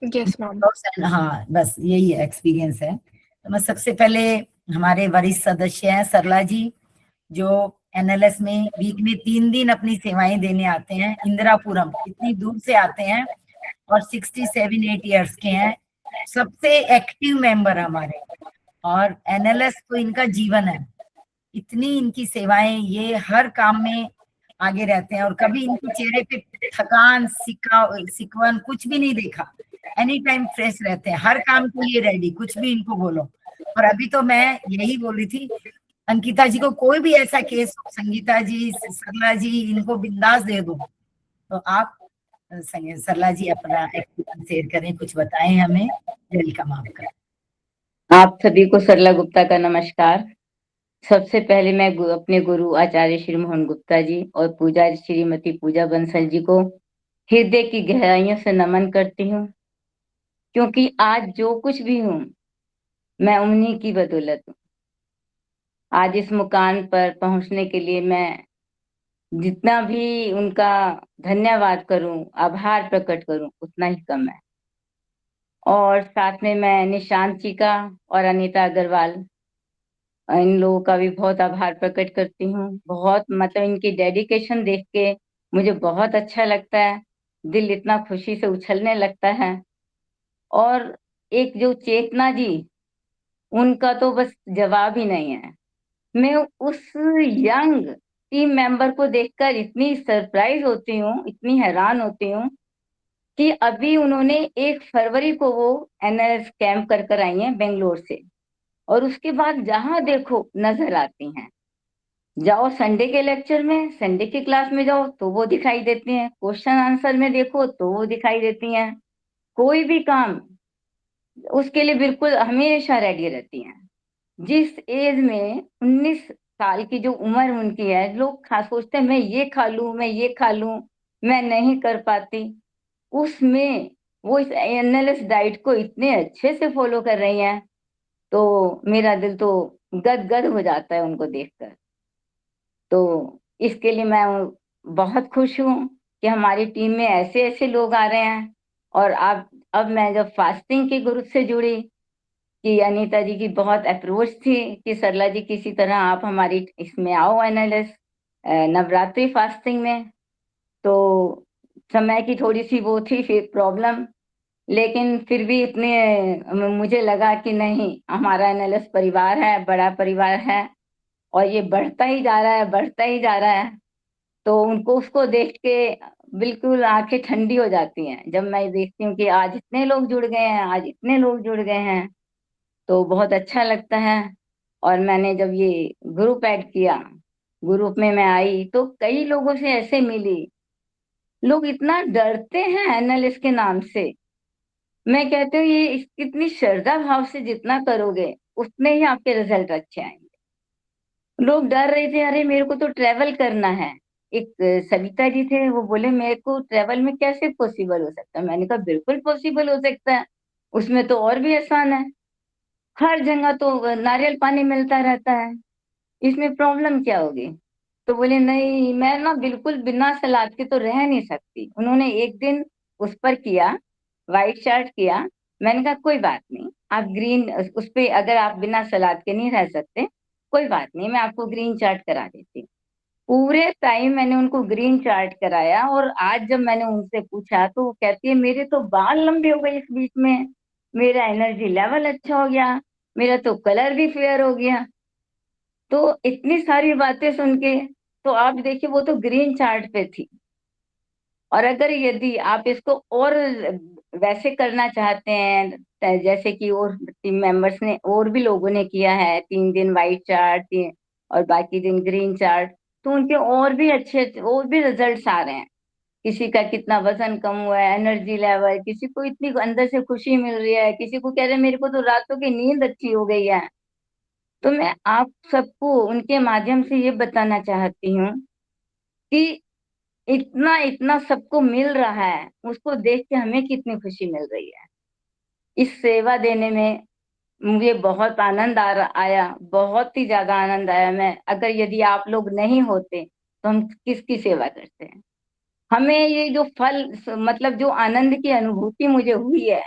Yes ma'am. हाँ, बस यही है, एक्सपीरियंस है। तो मैं सबसे पहले, हमारे वरिष्ठ सदस्य हैं सरला जी, जो एनालिस में वीक में 3 दिन अपनी सेवाएं देने आते हैं। इंदिरापुरम इतनी दूर से आते हैं, और 67-8 ईयर्स के हैं। सबसे एक्टिव मेंबर हमारे, और एनालिस तो इनका जीवन है। इतनी इनकी सेवाएं, ये हर काम में आगे रहते हैं। और कभी इनके चेहरे पे थकान, सिकवन कुछ भी नहीं देखा। एनी टाइम फ्रेश रहते हैं, हर काम के लिए रेडी, कुछ भी इनको बोलो। और अभी तो मैं यही बोल रही थी, अंकिता जी को कोई भी ऐसा केस, संगीता जी, सरला जी, इनको बिंदास दे दो। तो आप सरला जी अपना एक्सपीरियंस शेयर करें, कुछ बताएं हमें। वेलकम आपका। आप सभी को सरला गुप्ता का नमस्कार। सबसे पहले मैं अपने गुरु आचार्य श्री मोहन गुप्ता जी और पूजा श्रीमती पूजा बंसल जी को हृदय की गहराइयों से नमन करती हूँ, क्योंकि आज जो कुछ भी हूँ मैं उन्हीं की बदौलत हूँ। आज इस मुकाम पर पहुंचने के लिए मैं जितना भी उनका धन्यवाद करूं, आभार प्रकट करूं, उतना ही कम है। और साथ में मैं निशांत जी का और अनीता अग्रवाल, इन लोगों का भी बहुत आभार प्रकट करती हूँ। बहुत मतलब इनकी डेडिकेशन देख के मुझे बहुत अच्छा लगता है, दिल इतना खुशी से उछलने लगता है। और एक जो चेतना जी, उनका तो बस जवाब ही नहीं है। मैं उस यंग टीम मेंबर को देखकर इतनी सरप्राइज होती हूँ, इतनी हैरान होती हूँ कि अभी उन्होंने 1 फरवरी को वो एनएलएस कैंप कर आई हैं बेंगलोर से, और उसके बाद जहां देखो नजर आती हैं। जाओ संडे के लेक्चर में, संडे की क्लास में जाओ तो वो दिखाई देती हैं, क्वेश्चन आंसर में देखो तो वो दिखाई देती हैं, कोई भी काम उसके लिए बिल्कुल हमेशा रेडी रहती हैं। जिस एज में 19 साल की जो उम्र उनकी है, लोग खास सोचते हैं मैं ये खा लूं, मैं ये खा लूं, मैं नहीं कर पाती। उसमें वो इस एनएलएस डाइट को इतने अच्छे से फॉलो कर रही हैं, तो मेरा दिल तो गद गद हो जाता है उनको देखकर। तो इसके लिए मैं बहुत खुश हूँ कि हमारी टीम में ऐसे ऐसे लोग आ रहे हैं। और अब मैं जब फास्टिंग के ग्रुप से जुड़ी, कि अनीता जी की बहुत अप्रोच थी कि सरला जी किसी तरह आप हमारी इसमें आओ एनएलएस नवरात्रि फास्टिंग में। तो समय की थोड़ी सी वो थी फिर प्रॉब्लम, लेकिन फिर भी इतने मुझे लगा कि नहीं, हमारा एनएलएस परिवार है, बड़ा परिवार है, और ये बढ़ता ही जा रहा है, बढ़ता ही जा रहा है। तो उनको उसको देख के बिल्कुल आंखें ठंडी हो जाती हैं जब मैं देखती हूँ कि आज इतने लोग जुड़ गए हैं, आज इतने लोग जुड़ गए हैं, तो बहुत अच्छा लगता है। और मैंने जब ये ग्रुप ऐड किया, ग्रुप में मैं आई तो कई लोगों से ऐसे मिली, लोग इतना डरते हैं एनालिस्ट के नाम से। मैं कहती हूँ ये कितनी श्रद्धा भाव से जितना करोगे उतने ही आपके रिजल्ट अच्छे आएंगे। लोग डर रहे थे, अरे मेरे को तो ट्रेवल करना है। एक सविता जी थे, वो बोले मेरे को ट्रेवल में कैसे पॉसिबल हो सकता है। मैंने कहा बिल्कुल पॉसिबल हो सकता है, उसमें तो और भी आसान है, हर जगह तो नारियल पानी मिलता रहता है, इसमें प्रॉब्लम क्या होगी। तो बोले नहीं, मैं ना बिल्कुल बिना सलाद के तो रह नहीं सकती। उन्होंने एक दिन उस पर किया, वाइट चार्ट किया। मैंने कहा कोई बात नहीं, आप ग्रीन उस पे, अगर आप बिना सलाद के नहीं रह सकते कोई बात नहीं, मैं आपको ग्रीन चार्ट करा देती हूँ। पूरे टाइम मैंने उनको ग्रीन चार्ट कराया। और आज जब मैंने उनसे पूछा तो वो कहती है मेरे तो बाल लंबे हो गए इस बीच में, मेरा एनर्जी लेवल अच्छा हो गया, मेरा तो कलर भी फेयर हो गया। तो इतनी सारी बातें सुन के, तो आप देखिए वो तो ग्रीन चार्ट पे थी। और अगर यदि आप इसको और वैसे करना चाहते हैं, जैसे कि और टीम मेंबर्स ने और भी लोगों ने किया है, 3 दिन व्हाइट चार्ट और बाकी दिन ग्रीन चार्ट, तो उनके और भी अच्छे और भी रिजल्ट्स आ रहे हैं। किसी का कितना वजन कम हुआ है, एनर्जी लेवल, किसी को इतनी अंदर से खुशी मिल रही है, किसी को कह रहे हैं मेरे को तो रातों की नींद अच्छी हो गई है। तो मैं आप सबको उनके माध्यम से ये बताना चाहती हूँ कि इतना इतना सबको मिल रहा है, उसको देख के हमें कितनी खुशी मिल रही है। इस सेवा देने में मुझे बहुत आनंद आया, बहुत ही ज्यादा आनंद आया। मैं अगर यदि आप लोग नहीं होते तो हम किसकी सेवा करते हैं। हमें ये जो फल मतलब जो आनंद की अनुभूति मुझे हुई है,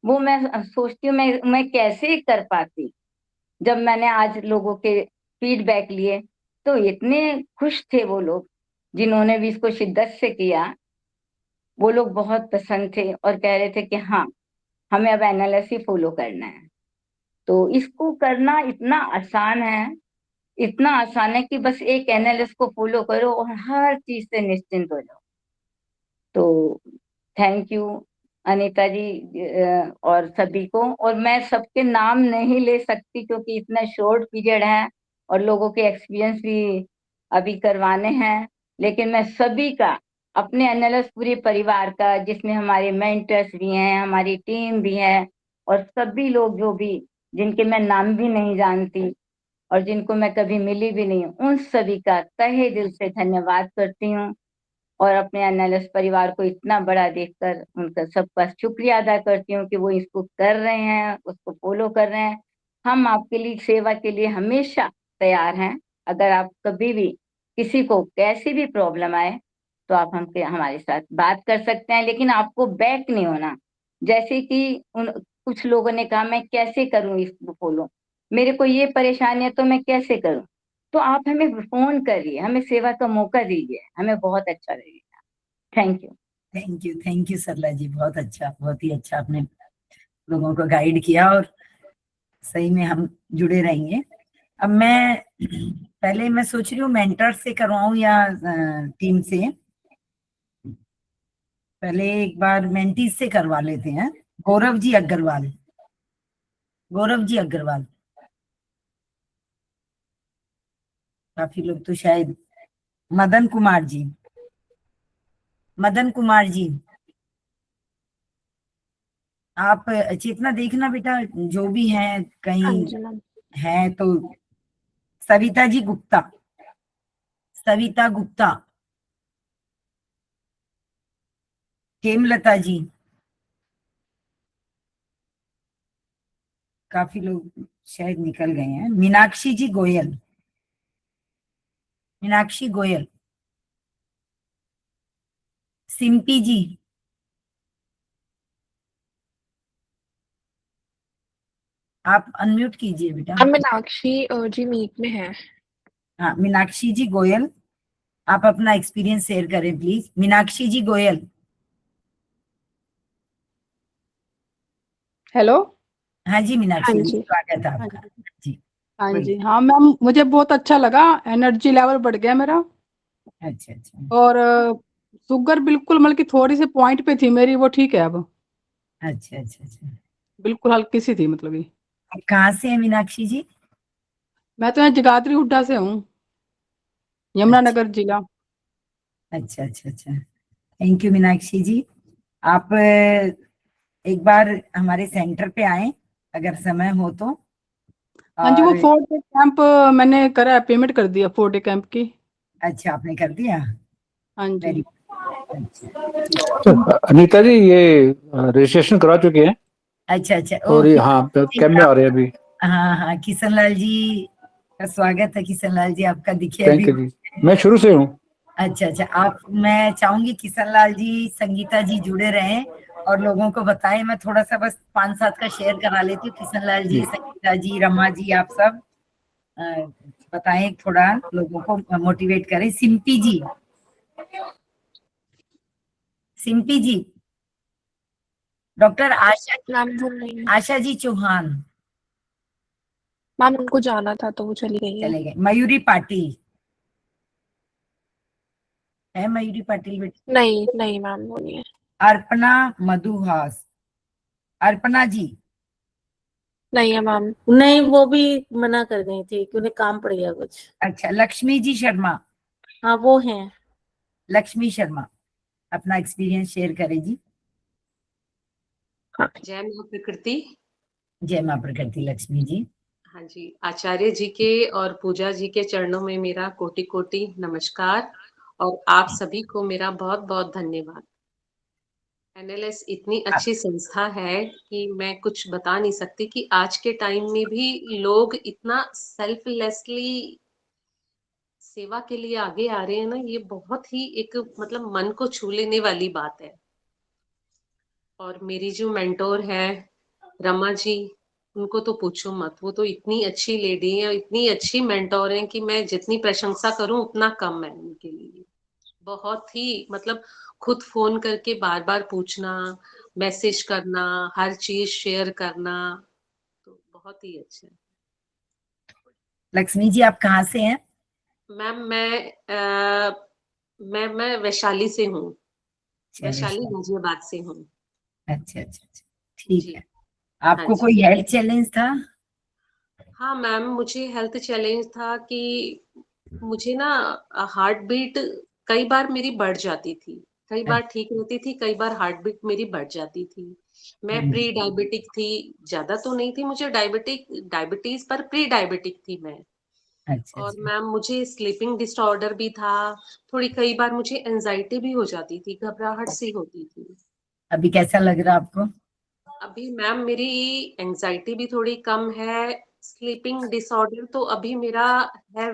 वो मैं सोचती हूँ मैं कैसे कर पाती। जब मैंने आज लोगों के फीडबैक लिए तो इतने खुश थे वो लोग, जिन्होंने भी इसको शिद्दत से किया, वो लोग बहुत पसंद थे और कह रहे थे कि हाँ, हमें अब एनालिसिस ही फॉलो करना है। तो इसको करना इतना आसान है, इतना आसान है कि बस एक एनालिसिस को फॉलो करो और हर चीज से निश्चिंत हो जाओ। तो थैंक यू अनीता जी और सभी को। और मैं सबके नाम नहीं ले सकती क्योंकि इतना शॉर्ट पीरियड है और लोगों के एक्सपीरियंस भी अभी करवाने हैं, लेकिन मैं सभी का, अपने एनएलएस पूरे परिवार का, जिसमें हमारे मेंटर्स भी हैं, हमारी टीम भी है, और सभी लोग जो भी, जिनके मैं नाम भी नहीं जानती और जिनको मैं कभी मिली भी नहीं हूँ, उन सभी का तहे दिल से धन्यवाद करती हूँ। और अपने एनएलएस परिवार को इतना बड़ा देखकर उनका सबका शुक्रिया अदा करती हूँ कि वो इसको कर रहे हैं, उसको फॉलो कर रहे हैं। हम आपके लिए सेवा के लिए हमेशा तैयार हैं। अगर आप कभी भी किसी को कैसी भी प्रॉब्लम आए तो आप हमके हमारे साथ बात कर सकते हैं, लेकिन आपको बैक नहीं होना। जैसे कि कुछ लोगों ने कहा मैं कैसे करूं इसको फॉलो, मेरे को ये परेशानी है तो मैं कैसे करूं, तो आप हमें फोन करिए, हमें सेवा का मौका दीजिए, हमें बहुत अच्छा लगेगा। Thank you. थैंक यू सरला जी, बहुत अच्छा, बहुत ही अच्छा आपने लोगों को गाइड किया और सही में हम जुड़े रहेंगे। अब मैं सोच रही हूँ मेंटर से करवाऊं या टीम से। पहले एक बार मेंटीज से करवा लेते हैं। गौरव जी अग्रवाल, काफी लोग तो शायद, मदन कुमार जी आप चेतना देखना बेटा, जो भी है कहीं है तो। सविता गुप्ता, हेमलता जी, काफी लोग शायद निकल गए हैं। मीनाक्षी गोयल, सिंपी जी, आप अनम्यूट कीजिए बेटा। मीनाक्षी जी मीट में है। हाँ, मीनाक्षी जी गोयल, आप अपना एक्सपीरियंस शेयर करें प्लीज। मीनाक्षी जी गोयल। हेलो। हाँ जी हाँ मीनाक्षी जी, जी। स्वागत है आपका जी। हाँ बोलिए। जी, हाँ मैम, मुझे बहुत अच्छा लगा, एनर्जी लेवल बढ़ गया मेरा। अच्छा। और शुगर बिल्कुल मतलब कि थोड़ी सी पॉइंट पे थी मेरी, वो ठीक है अब, अच्छा। बिल्कुल हल्की सी थी मतलब ये। आप कहाँ से हैं मीनाक्षी जी? मैं तो यहाँ जगाधरी हुड्डा से हूँ, यमुनानगर जिला। अच्छा। थैंक यू मीनाक्षी जी। आप एक बार हमारे सेंटर पे आए अगर समय हो तो। हाँ जी, वो और 4 डे कैंप मैंने करा है, पेमेंट कर दिया 4 डे कैंप की। अच्छा, आपने कर दिया? हाँ जी। वेरी तो अनीता जी, ये रजिस्ट्रेशन करा चुके हैं अच्छा। और ये हाँ कैंप में आ रहे हैं अभी। हाँ, किशन लाल जी का स्वागत है। किशन लाल जी आपका दिखे थैंक अभी। यू जी, मैं शुरू से हूँ। अच्छा, मैं चाहूंगी किशन लाल जी, संगीता जी जुड़े रहें और लोगों को बताएं। मैं थोड़ा सा बस 5-7 का शेयर करा लेती हूँ। किशन लाल जी, संगीता जी, रमा जी, आप सब बताएं, थोड़ा लोगों को मोटिवेट करें। सिंपी जी, डॉक्टर आशा जी चौहान, मैम उनको जाना था तो वो चली गई है। चले गए। मयूरी पाटिल है? मयूरी पाटिल बेटी? नहीं मैम वो नहीं है। अर्पणा मधुहास, अर्पणा जी? नहीं है मैम। नहीं, वो भी मना कर गई थी कि उन्हें काम पड़ गया कुछ। अच्छा, लक्ष्मी जी शर्मा? हाँ वो हैं। लक्ष्मी शर्मा अपना एक्सपीरियंस शेयर करें जी। जय मां प्रकृति। जय मां प्रकृति लक्ष्मी जी। हाँ जी, आचार्य जी के और पूजा जी के चरणों में मेरा कोटि कोटि नमस्कार और आप सभी को मेरा बहुत बहुत धन्यवाद। एनएलएस इतनी अच्छी संस्था है कि मैं कुछ बता नहीं सकती कि आज के टाइम में भी लोग इतना सेल्फलेसली सेवा के लिए आगे आ रहे हैं ना, ये बहुत ही एक मतलब मन को छू लेने वाली बात है। और मेरी जो मेंटोर है रमा जी, उनको तो पूछो मत, वो तो इतनी अच्छी लेडी है, इतनी अच्छी मेंटोर है कि मैं जितनी प्रशंसा करूं उतना कम है उनके लिए। बहुत ही मतलब खुद फोन करके बार बार पूछना, मैसेज करना, हर चीज शेयर करना, तो बहुत ही अच्छा है। लक्ष्मी जी आप कहाँ से हैं? मैम मैं वैशाली से हूँ, वैशाली गाजियाबाद से हूँ। अच्छा, ठीक है। हाँ आपको जी। कोई हेल्थ चैलेंज था? हाँ मैम, मुझे हेल्थ चैलेंज था कि मुझे ना हार्ट बीट कई बार मेरी बढ़ जाती थी, कई बार ठीक रहती थी, कई बार हार्ट बीट मेरी बढ़ जाती थी। मैं प्री डायबिटिक थी, ज्यादा तो नहीं थी मुझे डायबिटीज, पर प्री डायबिटिक थी मैं। और मैम मुझे स्लीपिंग डिसऑर्डर भी था, थोड़ी कई बार मुझे एंजाइटी भी हो जाती थी, घबराहट सी होती थी। अभी कैसा लग रहा आपको? अभी मैम मेरी एंजाइटी भी थोड़ी कम है, स्लीपिंग डिसऑर्डर तो अभी मेरा है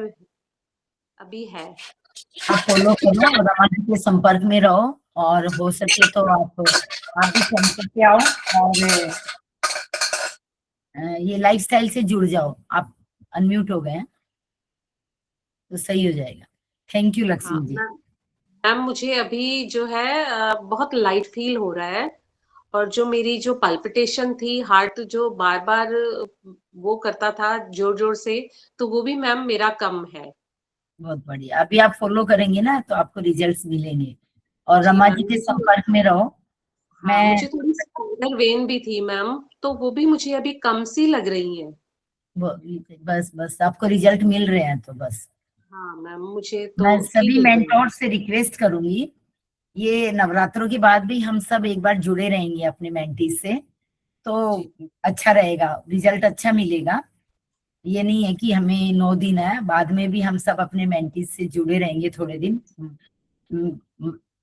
अभी है। आप फॉलो करो और रमा जी के संपर्क में रहो, और हो सके तो आप भी सेंटर पे आओ और ये लाइफस्टाइल से जुड़ जाओ। आप अनम्यूट हो गए हैं तो सही हो जाएगा। थैंक यू हाँ लक्ष्मी जी। मैम, मुझे अभी जो है बहुत लाइट फील हो रहा है, और जो मेरी जो पल्पिटेशन थी, हार्ट जो बार बार वो करता था जोर जोर से, तो वो भी मैम मेरा कम है। बहुत बढ़िया। अभी आप फॉलो करेंगे ना तो आपको रिजल्ट्स मिलेंगे, और जी रमा मैम, जी के मुझे संपर्क में रहो। हाँ, मैं मुझे थोड़ी स्पाइडर वेन भी थी मैम, तो वो भी मुझे अभी कम सी लग रही है। बस बस आपको रिजल्ट मिल रहे हैं तो बस। हाँ मैम, मुझे मैं तो ठीक सभी लग रही है। मेंटोर से रिक्वेस्ट करूंगी, ये नवरात्रों के बाद भी हम सब एक बार जुड़े रहेंगे अपने मेंटीज से, तो जी अच्छा रहेगा, रिजल्ट अच्छा मिलेगा। ये नहीं है कि हमें 9 दिन है, बाद में भी हम सब अपने मेंटीज से जुड़े रहेंगे थोड़े दिन,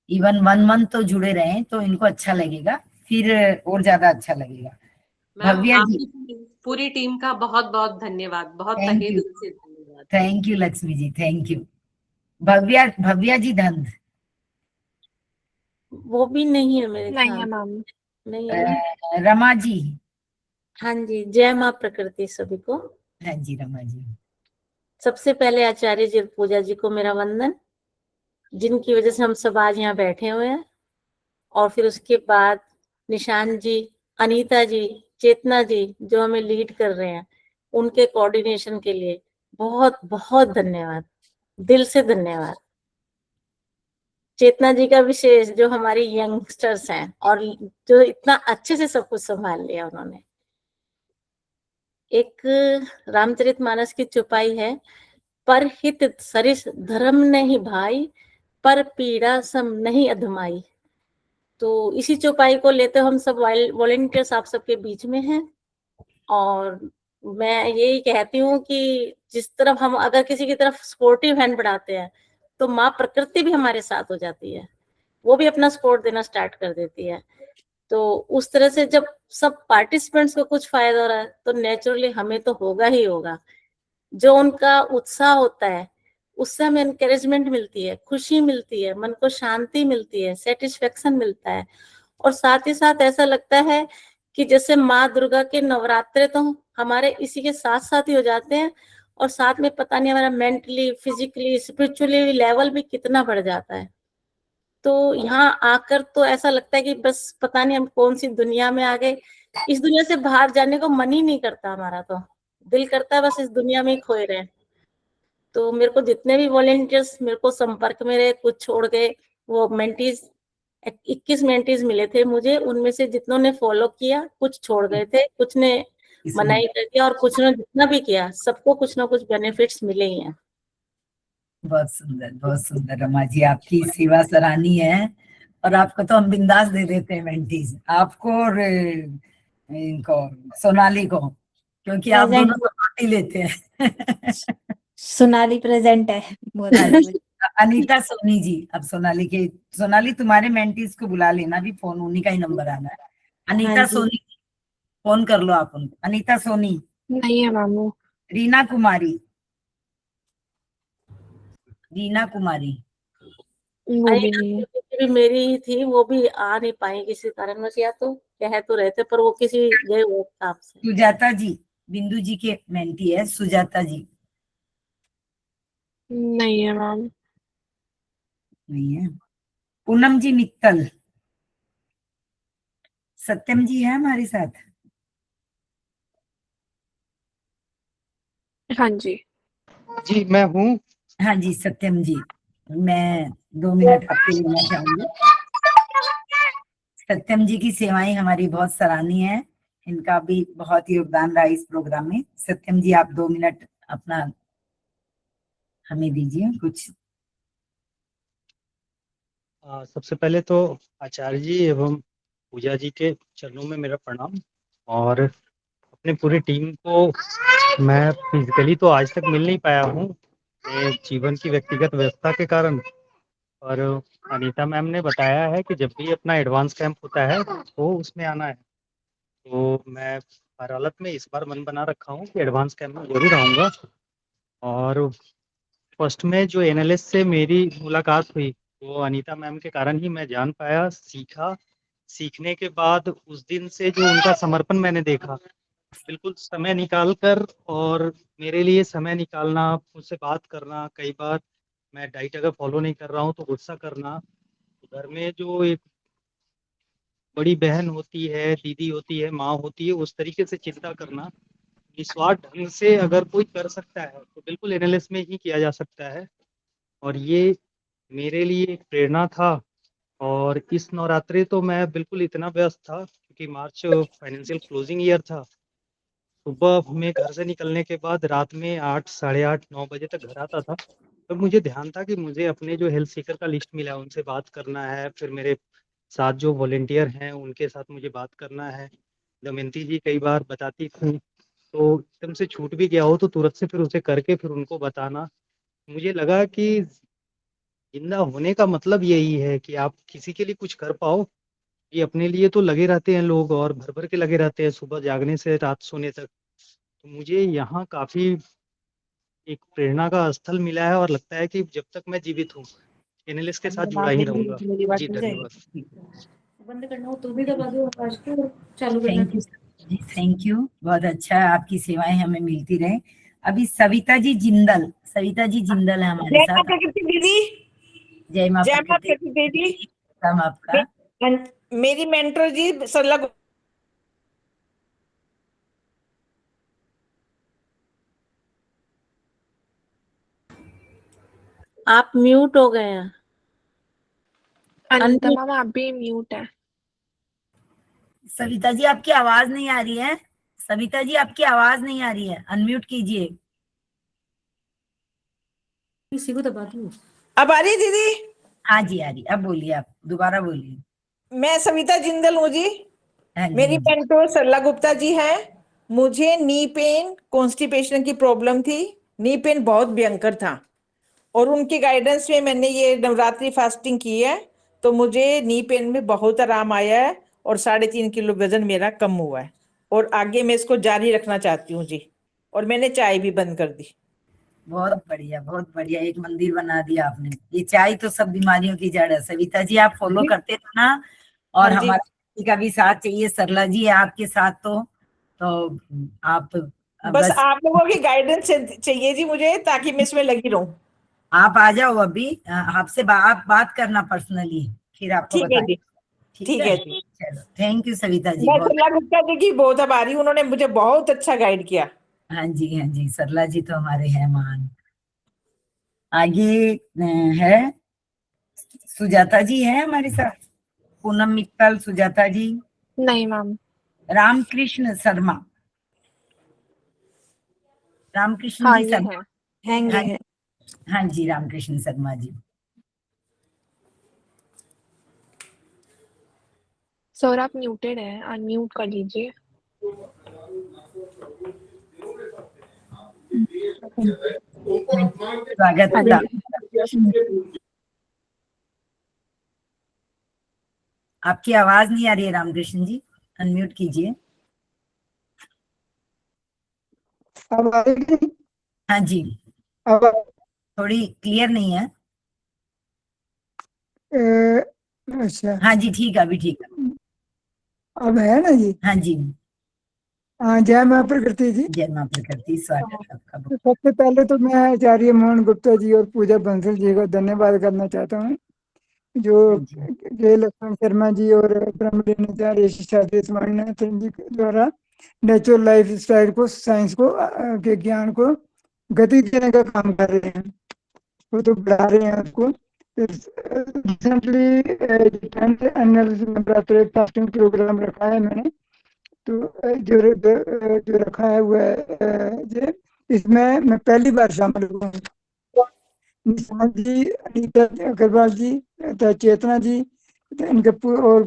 इवन 1 मंथ तो जुड़े रहें तो इनको अच्छा लगेगा, फिर और ज्यादा अच्छा लगेगा। मैम, भव्या जी, आपकी पूरी टीम का बहुत बहुत धन्यवाद, बहुत थैंक तहे यू, दिल से धन्यवाद। Thank you Lakshmi ji, thank you. Bhavya Bhavya ji धंध, वो भी नहीं है मेरे नहीं ख्याल है में। मैम। नहीं है ना। रमा जी। हाँ जी, जय माँ प्रकृति सभी को। हाँ जी रमा जी। सबसे पहले आचार्य जी और पूजा जी को मेरा वंदन, जिनकी वजह से हम सब आज यहाँ बैठे हुए हैं। और फिर उसके बाद निशान जी, अनीता जी, चेतना जी जो हमें लीड कर रहे हैं, उनके कोऑर्डिनेशन के लिए बहुत बहुत धन्यवाद, दिल से धन्यवाद। चेतना जी का विशेष, जो हमारी यंगस्टर्स हैं और जो इतना अच्छे से सब कुछ संभाल लिया उन्होंने। एक रामचरितमानस की चौपाई है, पर हित सरिस धर्म नहीं भाई, पर पीड़ा सम नहीं अधमाई। तो इसी चौपाई को लेते हम सब वॉलेंटियर्स आप सबके बीच में हैं। और मैं यही कहती हूँ कि जिस तरफ हम अगर किसी की तरफ सपोर्टिव हैंड बढ़ाते हैं, तो माँ प्रकृति भी हमारे साथ हो जाती है, वो भी अपना सपोर्ट देना स्टार्ट कर देती है। तो उस तरह से जब सब पार्टिसिपेंट्स को कुछ फायदा हो रहा है, तो नेचुरली हमें तो होगा ही होगा। जो उनका उत्साह होता है, उससे हमें एनकरेजमेंट मिलती है, खुशी मिलती है, मन को शांति मिलती है, सेटिस्फेक्शन मिलता है। और साथ ही साथ ऐसा लगता है कि जैसे माँ दुर्गा के नवरात्रे तो हमारे इसी के साथ साथ ही हो जाते हैं, और साथ में पता नहीं हमारा मेंटली, फिजिकली, स्पिरिचुअली लेवल भी कितना बढ़ जाता है। तो यहाँ आकर तो ऐसा लगता है कि बस पता नहीं हम कौन सी दुनिया में आ गए। इस दुनिया से बाहर जाने को मन ही नहीं करता, हमारा तो दिल करता है बस इस दुनिया में ही खोए रहे। तो मेरे को जितने भी वॉलेंटियर्स मेरे को संपर्क में रहे, कुछ छोड़ गए, वो मेंटीज 21 मेंटीज मिले थे मुझे, उनमें से जितनों ने फॉलो किया, कुछ छोड़ गए थे, कुछ ने मनाई कर दिया, और कुछ ने जितना भी किया, सबको कुछ ना कुछ बेनिफिट्स मिले ही हैं। बहुत सुंदर रमा जी, आपकी सेवा सराहनीय है, और आपको तो हम बिंदास दे देते हैं मेंटीज, आपको और इनको सोनाली को, क्योंकि आप दोनों तो पार्टी लेते हैं। सोनाली प्रेजेंट है। अनीता सोनी जी, अब सोनाली तुम्हारे मेंटीज को बुला लेना, भी फोन उन्हीं का ही नंबर आना है। अनीता सोनी, फोन कर लो आप उनको। अनीता सोनी। नहीं है मैम वो। रीना कुमारी, रीना कुमारी। वो भी नहीं है। भी मेरी ही थी, वो भी आ नहीं पाई किसी कारणवश, या तो कह तो रहे थे पर वो किसी गए हुए काम से। सुजाता जी, बिंदु जी के मेंटी है सुजाता जी। नहीं है मैम। नहीं है। पूनम जी मित्तल। सत्यम जी है हमारे साथ। हाँ जी। जी मैं हूँ। हाँ जी सत्यम जी, मैं 2 मिनट आपके लेना चाहूंगी। सत्यम जी की सेवाएं हमारी बहुत सराहनीय है, इनका भी बहुत योगदान रहा इस प्रोग्राम में। सत्यम जी, आप 2 मिनट अपना हमें दीजिए कुछ। सबसे पहले तो आचार्य जी एवं पूजा जी के चरणों में मेरा प्रणाम, और अपने पूरी टीम को मैं फिजिकली तो आज तक मिल नहीं पाया हूँ, जीवन की व्यक्तिगत व्यस्तता के कारण। और अनीता मैम ने बताया है कि जब भी अपना एडवांस कैंप होता है तो उसमें आना है, तो मैं हर हालत में इस बार मन बना रखा हूँ कि एडवांस कैंप में जरूर आऊँगा। और फर्स्ट में जो एनालिस से मेरी मुलाकात हुई वो अनीता मैम के कारण ही मैं जान पाया, सीखा। सीखने के बाद उस दिन से जो उनका समर्पण मैंने देखा, बिल्कुल समय निकाल कर, और मेरे लिए समय निकालना, मुझसे बात करना, कई बार मैं डाइट अगर फॉलो नहीं कर रहा हूँ तो गुस्सा करना, घर में जो एक बड़ी बहन होती है, दीदी होती है, माँ होती है, उस तरीके से चिंता करना निस्वार्थ ढंग से अगर कोई कर सकता है तो बिल्कुल एनालिस्ट में ही किया जा सकता है। और ये मेरे लिए एक प्रेरणा था। और इस नवरात्रि तो मैं बिल्कुल इतना व्यस्त था क्योंकि मार्च फाइनेंशियल क्लोजिंग ईयर था। सुबह में घर से निकलने के बाद रात में 8, साढ़े 8, 9 बजे तक घर आता था। तब मुझे ध्यान था कि मुझे अपने जो हेल्थ सीकर का लिस्ट मिला उनसे बात करना है, फिर मेरे साथ जो वॉलेंटियर हैं उनके साथ मुझे बात करना है। दमयंती जी कई बार बताती थी, तो एकदम से छूट भी गया हो तो तुरंत से फिर उसे करके फिर उनको बताना। मुझे लगा कि जिंदा होने का मतलब यही है कि आप किसी के लिए कुछ कर पाओ। ये अपने लिए तो लगे रहते हैं लोग, और भर भर के लगे रहते हैं सुबह जागने से रात सोने तक। तो मुझे यहाँ काफी एक प्रेरणा का स्थल मिला है, और लगता है कि जब तक मैं जीवित हूँ एनालिस्ट के साथ जुड़ा ही रहूंगा। जी धन्यवाद। बंद करना हो तो भी दबा दो आकाश को, चालू करना थैंक यू जी, थैंक यू। बहुत अच्छा है, आपकी सेवाएं हमें मिलती रहे। अभी सविता जी जिंदल है हमारे जय साथ। मां प्रकृति दीदी। जय मां जय मां प्रकृति प्रकृति दीदी। नाम आपका? मेरी मेंटर जी सरला आप म्यूट हो गए हैं। अनीता मैम आप भी म्यूट है। सविता जी आपकी आवाज नहीं आ रही है। सविता जी आपकी आवाज नहीं आ रही है, अनम्यूट कीजिए। किसी को दबा दो। अब आ रही दीदी? हाँ जी आ रही, अब बोलिए, आप दोबारा बोलिए। मैं सविता जिंदल हूँ जी। हाँ जी, मेरी हाँ जी। मेंटर सरला गुप्ता जी हैं। मुझे नी पेन, कॉन्स्टिपेशन की प्रॉब्लम थी। नी पेन बहुत भयंकर था, और उनकी गाइडेंस में मैंने ये नवरात्रि फास्टिंग की है, तो मुझे नी पेन में बहुत आराम आया है, और 3.5 किलो वजन मेरा कम हुआ है, और आगे मैं इसको जारी रखना चाहती हूँ जी। और मैंने चाय भी बंद कर दी। बहुत बढ़िया, बहुत बढ़िया, एक मंदिर बना दिया आपने। ये चाय तो सब बीमारियों की जड़ है। सविता जी आप फॉलो करते रहना, और हाँ जी। हमारा किसी का भी साथ चाहिए, सरला जी है आपके साथ, तो आप बस आप लोगों की गाइडेंस चाहिए जी मुझे, ताकि मैं इसमें लगी रहूं। आप आ जाओ अभी, आपसे बात करना पर्सनली, फिर आपको ठीक है बताएं। जी, ठीक है जी। चलो, थैंक यू सविता जी। मैं बहुत सरला गुप्ता जी की बहुत आभारी हूं, उन्होंने मुझे बहुत अच्छा गाइड किया। हाँ जी, हाँ जी, सरला जी तो हमारे हैं महान। आगे है सुजाता जी है हमारे साथ। पूनम मित्तल, सुजाता जी नहीं मैम। रामकृष्ण शर्मा, रामकृष्ण हाँ जी ये शर्मा। है, ये है। हाँ जी, रामकृष्ण शर्मा जी। सर आप म्यूटेड है, अनम्यूट कर लीजिए। स्वागत है। आपकी आवाज नहीं आ रही है रामकृष्ण जी, अनम्यूट कीजिए। अब आ रही है? हाँ जी, अब थोड़ी क्लियर नहीं है। अच्छा, हाँ जी, ठीक है, अभी ठीक है। अब है ना जी? हाँ जी, हाँ, जय मां प्रकृति जी। जय मां प्रकृति, स्वागत है आपका। सबसे पहले तो मैं आचार्य मोहन गुप्ता जी और पूजा बंसल जी को धन्यवाद करना चाहता हूँ, जो के लक्ष्मण शर्मा जी और ब्रह्मचार्य शास्त्री स्वामीनाथन जी के द्वारा नेचुरल लाइफ स्टाइल को, साइंस को, के ज्ञान को गति देने का काम कर रहे हैं, वो तो बढ़ा रहे हैं उसको। Recently 10th annual Navratri fasting programme रखा है मैंने, तो जो रखा है वो है, इसमें मैं पहली बार शामिल हुआ हूँ। निशांत जी, अनीता अग्रवाल जी, चेतना जी, इनके और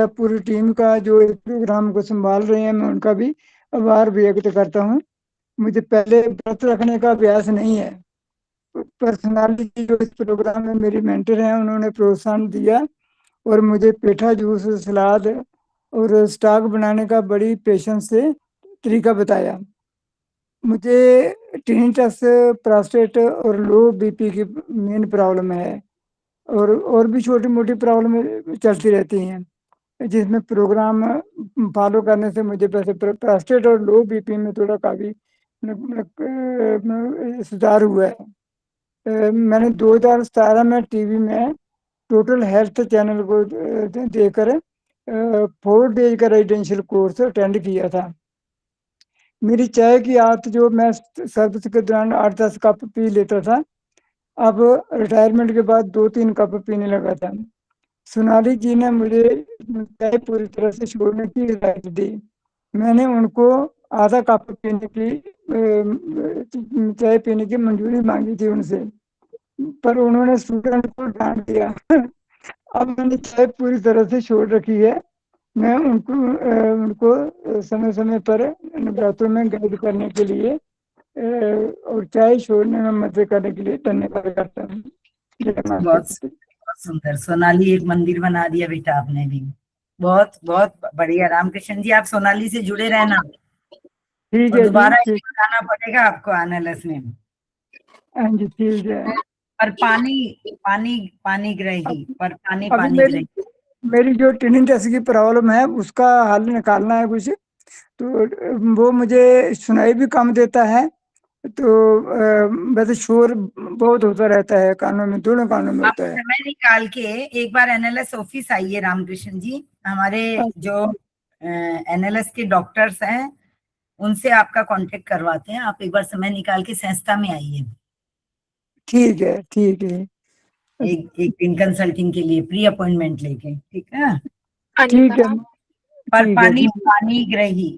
पूरी टीम का जो इस प्रोग्राम को संभाल रहे हैं, मैं उनका भी आभार व्यक्त करता हूँ। मुझे पहले व्रत रखने का अभ्यास नहीं है। पर्सनालिटी जो इस प्रोग्राम में मेरी मेंटर हैं, उन्होंने प्रोत्साहन दिया और मुझे पेठा जूस, सलाद और स्टॉक बनाने का बड़ी पेशेंस से तरीका बताया। मुझे टिनिटस, प्रोस्टेट और लो बीपी की मेन प्रॉब्लम है, और भी छोटी मोटी प्रॉब्लम चलती रहती हैं, जिसमें प्रोग्राम फॉलो करने से मुझे वैसे प्रोस्टेट और लो बीपी में थोड़ा काफ़ी सुधार हुआ है। मैंने 2017 में टीवी में टोटल हेल्थ चैनल को देकर 4 डेज का रेजिडेंशियल कोर्स अटेंड किया था। मेरी चाय की आदत जो मैं सर्विस के दौरान 8-10 कप पी लेता था, अब रिटायरमेंट के बाद 2-3 कप पीने लगा था। सोनाली जी ने मुझे चाय पूरी तरह से छोड़ने की हिदायत दी। मैंने उनको आधा कप पीने की चाय पीने की मंजूरी मांगी थी उनसे, पर उन्होंने स्टूडेंट को डांट दिया। अब मैंने चाय पूरी तरह से छोड़ रखी है। मैं उनको समय समय पर नवरात्रों में गाइड करने के लिए और चाय छोड़ने में मदद करने के लिए धन्यवाद करता हूँ। बहुत सुंदर सोनाली, एक मंदिर बना दिया बेटा आपने भी। बहुत बहुत बढ़िया। रामकृष्ण जी, आप सोनाली से जुड़े रहना। ठीक और है दोबारा जी, बताना पड़ेगा आपको एनालिसिस में। हाँ जी, ठीक है। पर पानी ग्रही, पर पानी अभी ग्रही। मेरी जो टिनिटस की प्रॉब्लम है उसका हल निकालना है कुछ, तो वो मुझे सुनाई भी कम देता है, तो वैसे शोर बहुत होता रहता है कानों में, दोनों कानों में आप होता है। समय निकाल के एक बार एनएलएस ऑफिस आइए रामकृष्ण जी। हमारे जो एनएलएस के डॉक्टर्स हैं उनसे आपका कांटेक्ट करवाते हैं। आप एक बार समय निकाल के संस्था में आइए। ठीक है, ठीक है। एक दिन कंसल्टिंग के लिए प्री अपॉइंटमेंट लेके, ठीक है। ठीक है, पर ठीक है। पानी ग्रही।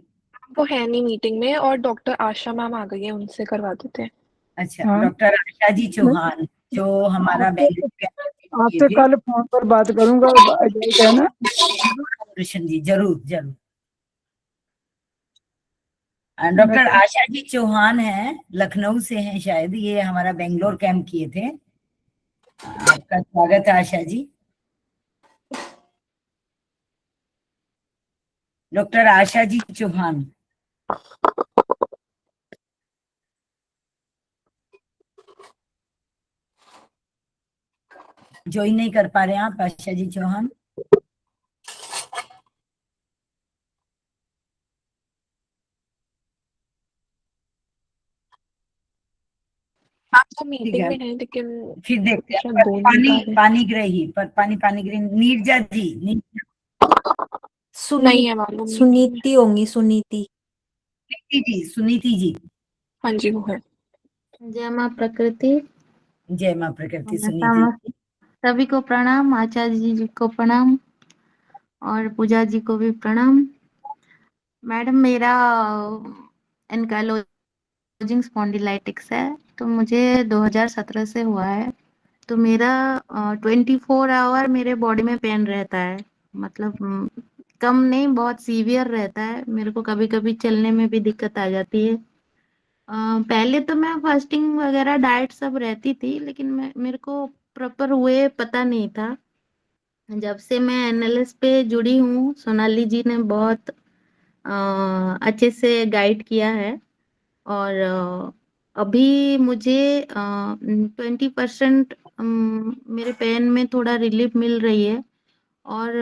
वो है नहीं मीटिंग में, और डॉक्टर आशा मैम आ गई है, उनसे करवा देते हैं। अच्छा, हाँ। डॉक्टर आशा जी चौहान जो हमारा आपसे कल फोन पर बात करूंगा, है ना? कृष्ण जी, जरूर जरूर। डॉक्टर आशा जी चौहान हैं, लखनऊ से हैं शायद, ये हमारा बेंगलोर कैंप किए थे। आपका स्वागत है आशा जी। डॉक्टर आशा जी चौहान। ज्वाइन नहीं कर पा रहे हैं आप आशा जी चौहान? आप तो मीटिंग में हैं, लेकिन फिर देखते शायद हैं। बोल नहीं पा रहे। पानी ग्रही, पर पानी ग्रही। नीरजा जी, नहीं है मालूम। सुनीति होंगी, सुनीति सुनीति जी। हाँ जी, वो है। जय माँ प्रकृति। जय माँ प्रकृति। सुनीति जी, सभी को प्रणाम, आचार्य जी को प्रणाम और पूजा जी को भी प्रणाम। मैडम, मेरा एनकाइलोजिंग स्पॉन्डिलाइटिस है, तो मुझे 2017 से हुआ है। तो मेरा 24 आवर मेरे बॉडी में पेन रहता है, मतलब कम नहीं, बहुत सीवियर रहता है। मेरे को कभी कभी चलने में भी दिक्कत आ जाती है। पहले तो मैं फास्टिंग वगैरह डाइट सब रहती थी, लेकिन मेरे को प्रॉपर हुए पता नहीं था। जब से मैं एनएलएस पे जुड़ी हूँ, सोनाली जी ने बहुत अच्छे से गाइड किया है, और अभी मुझे 20% मेरे पेन में थोड़ा रिलीफ मिल रही है, और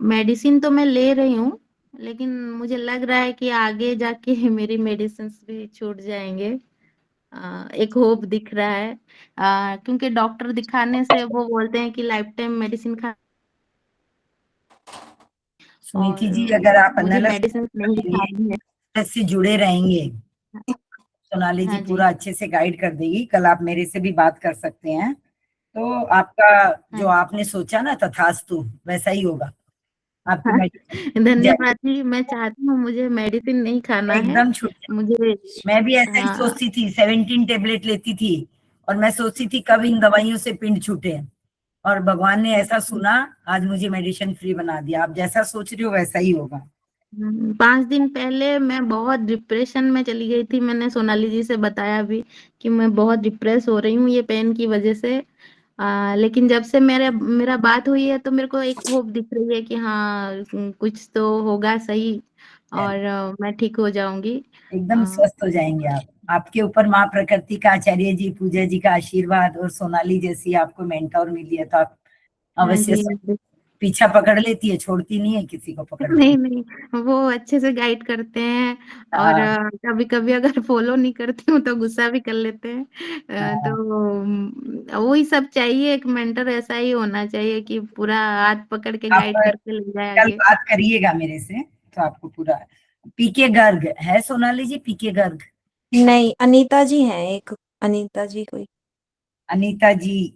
मेडिसिन तो मैं ले रही हूँ, लेकिन मुझे लग रहा है कि आगे जाके मेरी मेडिसिन भी छूट जाएंगे। एक होप दिख रहा है, क्योंकि डॉक्टर दिखाने से वो बोलते हैं कि लाइफ टाइम मेडिसिन खा। सुनीति जी, अगर आप मुझे मेडिसिन नहीं खानी है। से जुड़े रहेंगे, सोनाली जी पूरा अच्छे से गाइड कर देगी। कल आप मेरे से भी बात कर सकते हैं। तो आपका जो आपने सोचा ना, तथास्तु वैसा ही होगा। आपकी धन्यवाद जी। मैं चाहती हूँ मुझे मेडिसिन नहीं खाना है, एकदम छूट। मुझे मैं भी ऐसा ही सोचती थी, 17 टेबलेट लेती थी, और मैं सोचती थी कब इन दवाइयों से पिंड छूटे, और भगवान ने ऐसा सुना, आज मुझे मेडिसिन फ्री बना दिया। आप जैसा सोच रहे हो वैसा ही होगा। 5 दिन पहले मैं बहुत डिप्रेशन में चली गई थी। मैंने सोनाली जी से बताया भी कि मैं बहुत डिप्रेस हो रही हूँ ये पेन की वजह से। लेकिन जब से मेरा बात हुई है, तो मेरे को एक होप दिख रही है कि हाँ, कुछ तो होगा सही। और मैं ठीक हो जाऊंगी। एकदम स्वस्थ हो जाएंगे आप। आपके ऊपर माँ प्रकृति का, आचार्य जी, पूजा जी का आशीर्वाद और सोनाली जैसी आपको मेंटोर मिली है, तो आप हाँ अवश्य जी, हाँ जी। पीछा पकड़ लेती है, छोड़ती नहीं है किसी को पकड़ नहीं नहीं, वो अच्छे से गाइड करते हैं और कभी कभी अगर फॉलो नहीं करती हूँ तो गुस्सा भी कर लेते हैं। तो वही सब चाहिए, एक मेंटर ऐसा ही होना चाहिए कि पूरा हाथ पकड़ के आप गाइड करके ले जाए कल आगे। बात करिएगा मेरे से तो आपको पूरा। पीके गर्ग है सोनाली जी? पीके गर्ग नहीं, अनीता जी हैं एक, अनीता जी कोई। अनीता जी,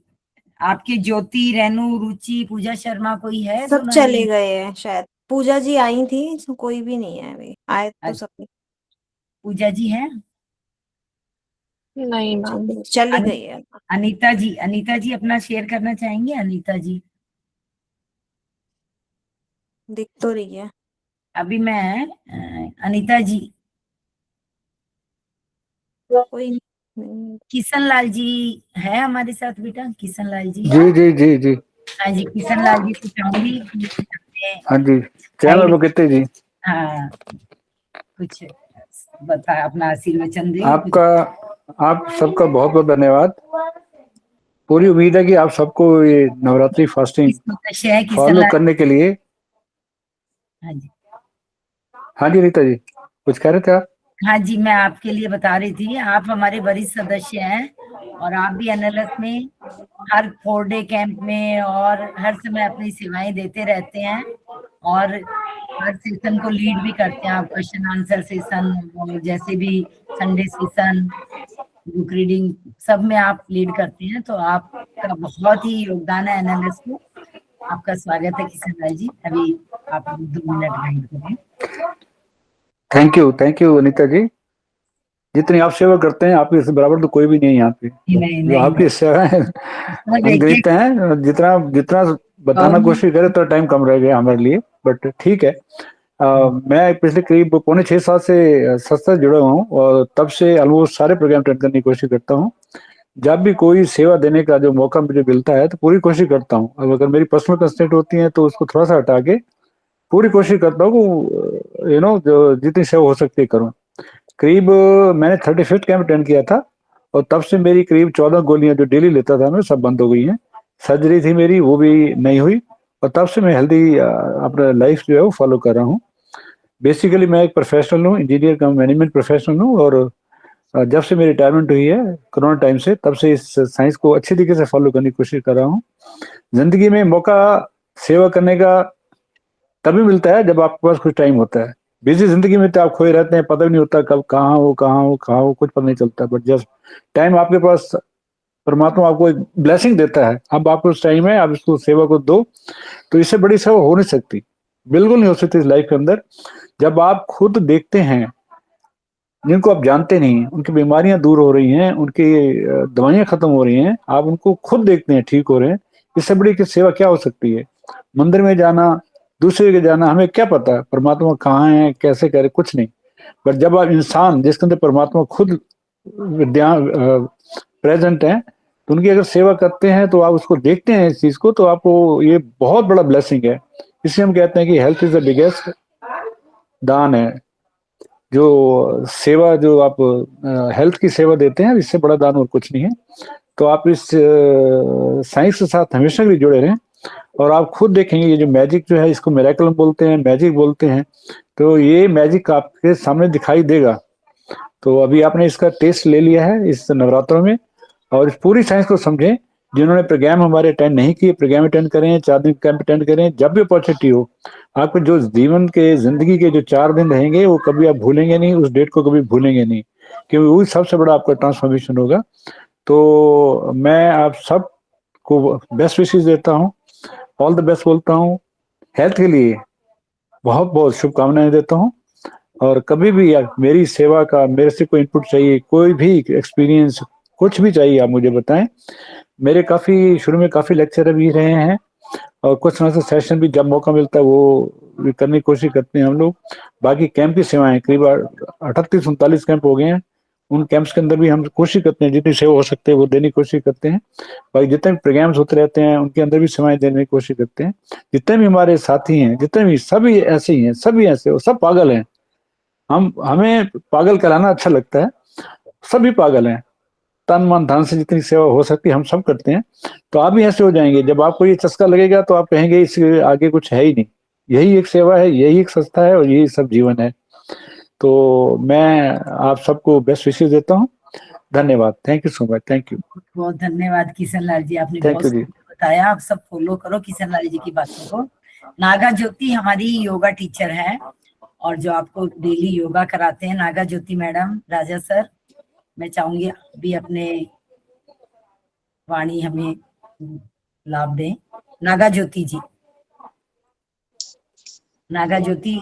आपके ज्योति, रेनू, रुचि, पूजा शर्मा कोई है? सब सोनाली चले जी? गए हैं शायद, पूजा जी आई थी, कोई भी नहीं है अभी, आए तो सब पूजा जी है? नहीं मैम। चली गई है। अनीता जी, अनीता जी अपना शेयर करना चाहेंगे? अनीता जी दिख तो रही है अभी मैं अनीता जी, कोई नहीं। किशन लाल जी है हमारे साथ बेटा? किशन लाल जी? जी जी जी जी। हाँ जी, किशन लाल जी को चाहूंगी कि हाँ जी, जय मां बकेते जी। हाँ, कुछ बता, अपना आशीर्वचन दे। आपका, आप सबका बहुत बहुत धन्यवाद। पूरी उम्मीद है कि आप सबको ये नवरात्रि फास्टिंग फॉलो करने के लिए। हाँ जी, हाँ जी रीता जी, कुछ कह रहे थे आप? हाँ जी, मैं आपके लिए बता रही थी, आप हमारे वरिष्ठ सदस्य हैं और आप भी एनएलएस में हर 4 डे कैंप में और हर समय अपनी सेवाएं देते रहते हैं और हर सेशन को लीड भी करते हैं आप, क्वेश्चन आंसर सेशन और जैसे भी संडे सेशन, बुक रीडिंग, सब में आप लीड करते हैं। तो आपका बहुत ही योगदान है एनएलएस को। आपका स्वागत है किशन भाई जी। अभी आप 2 मिनट गाइड करें। थैंक यू अनीता जी। जितनी आप सेवा करते हैं आपके बराबर तो कोई भी नहीं है यहाँ पे। जो आपकी सेवा है अनगिनत है, जितना जितना बताना कोशिश करे तो टाइम कम रह गया हमारे लिए, बट ठीक है। मैं पिछले करीब 5.5 साल से संस्था जुड़ा हुआ हूँ और तब से ऑलमोस्ट सारे प्रोग्राम अटेंड करने की कोशिश करता हूँ। जब भी कोई सेवा देने का जो मौका मुझे मिलता है तो पूरी कोशिश करता हूँ। अब अगर मेरी पर्सनल कंस्ट्रेंट होती है तो उसको थोड़ा सा हटा के पूरी कोशिश करता हूँ जो जितनी सेवा हो सकती है करूँ। करीब मैंने 35th कैंप अटेंड किया था और तब से मेरी करीब 14 गोलियां जो डेली लेता था मैं, सब बंद हो गई हैं। सर्जरी थी मेरी, वो भी नहीं हुई और तब से मैं हेल्दी अपना लाइफ जो है वो फॉलो कर रहा हूँ। बेसिकली मैं एक प्रोफेशनल हूँ, इंजीनियर कम मैनेजमेंट प्रोफेशनल हूँ और जब से मेरी रिटायरमेंट हुई है कोरोना टाइम से, तब से इस साइंस को अच्छी तरीके से फॉलो करने की कोशिश कर रहा हूँ। जिंदगी में मौका सेवा करने का तभी मिलता है जब आपके पास कुछ टाइम होता है। बिजी जिंदगी में तो आप खोए रहते हैं, पता भी नहीं होता कब कहाँ हो, कुछ पता नहीं चलता। बट जब टाइम आपके पास, परमात्मा आपको एक ब्लेसिंग देता है, अब आपको उस टाइम है, आप इसको सेवा को दो, तो इससे बड़ी सेवा हो नहीं सकती, बिल्कुल नहीं हो सकती इस लाइफ के अंदर। जब आप खुद देखते हैं जिनको आप जानते नहीं, उनकी बीमारियां दूर हो रही हैं, उनकी दवाइयां खत्म हो रही हैं, आप उनको खुद देखते हैं ठीक हो रहे हैं, इससे बड़ी की सेवा क्या हो सकती है? मंदिर में जाना, दूसरे के जाना, हमें क्या पता परमात्मा कहाँ है, कैसे करे, कुछ नहीं। बट जब आप इंसान जिसके अंदर परमात्मा खुद प्रेजेंट है, तो उनकी अगर सेवा करते हैं तो आप उसको देखते हैं इस चीज को, तो आपको ये बहुत बड़ा ब्लेसिंग है। इसलिए हम कहते हैं कि हेल्थ इज द बिगेस्ट दान है। जो सेवा जो आप हेल्थ की सेवा देते हैं, इससे बड़ा दान और कुछ नहीं है। तो आप इस साइंस के साथ हमेशा भी जुड़े रहें और आप खुद देखेंगे ये जो मैजिक जो है, इसको मिरेकल बोलते हैं, मैजिक बोलते हैं, तो ये मैजिक आपके सामने दिखाई देगा। तो अभी आपने इसका टेस्ट ले लिया है इस नवरात्रों में और इस पूरी साइंस को समझें। जिन्होंने प्रोग्राम हमारे अटेंड नहीं किए, प्रोग्राम अटेंड करें, 4 दिन कैंप अटेंड करें, जब भी अपॉर्चुनिटी हो। आपके जो जीवन के जिंदगी के जो 4 दिन रहेंगे वो कभी आप भूलेंगे नहीं, उस डेट को कभी भूलेंगे नहीं, क्योंकि वही सबसे बड़ा आपका ट्रांसफॉर्मेशन होगा। तो मैं आप सब को बेस्ट विशेष देता हूँ, ऑल द बेस्ट बोलता हूँ। हेल्थ के लिए बहुत बहुत शुभकामनाएं देता हूँ और कभी भी मेरी सेवा का, मेरे से कोई इनपुट चाहिए, कोई भी एक्सपीरियंस, कुछ भी चाहिए, आप मुझे बताएं। मेरे काफी शुरू में काफी लेक्चर भी रहे हैं और कुछ ना कुछ सेशन भी जब मौका मिलता है वो भी करने की कोशिश करते हैं हम लोग। बाकी कैंप की सेवाएं करीब 38-39 कैंप हो गए हैं। उन कैंप्स के अंदर भी हम कोशिश करते हैं जितनी सेवा हो सकती है वो देने की कोशिश करते हैं। बाकी जितने भी प्रोग्राम्स होते रहते हैं उनके अंदर भी सेवाएं देने की कोशिश करते हैं। जितने भी हमारे साथी हैं, जितने भी, सभी ऐसे ही हैं, सभी ऐसे, वो सब पागल हैं, हमें पागल कहलाना अच्छा लगता है, सभी पागल हैं, तन मन धन से जितनी सेवा हो सकती है हम सब करते हैं। तो आप भी ऐसे हो जाएंगे, जब आपको ये चस्का लगेगा तो आप कहेंगे इससे आगे कुछ है ही नहीं, यही एक सेवा है, यही एक संस्था है और यही सब जीवन है। तो मैं आप सबको बेस्ट विशेष देता हूँ। धन्यवाद, thank you so much, thank you. बहुत धन्यवाद किशन लाल जी, आपने Thank बहुत you जी। बताया। आप सब फॉलो करो किशन लाल जी की बातों को। नागा ज्योति हमारी योगा टीचर है और जो आपको डेली योगा कराते हैं, नागा ज्योति मैडम, राजा सर, मैं चाहूंगी भी अपने वाणी हमें लाभ दें। नागा ज्योति जी, नागा ज्योति।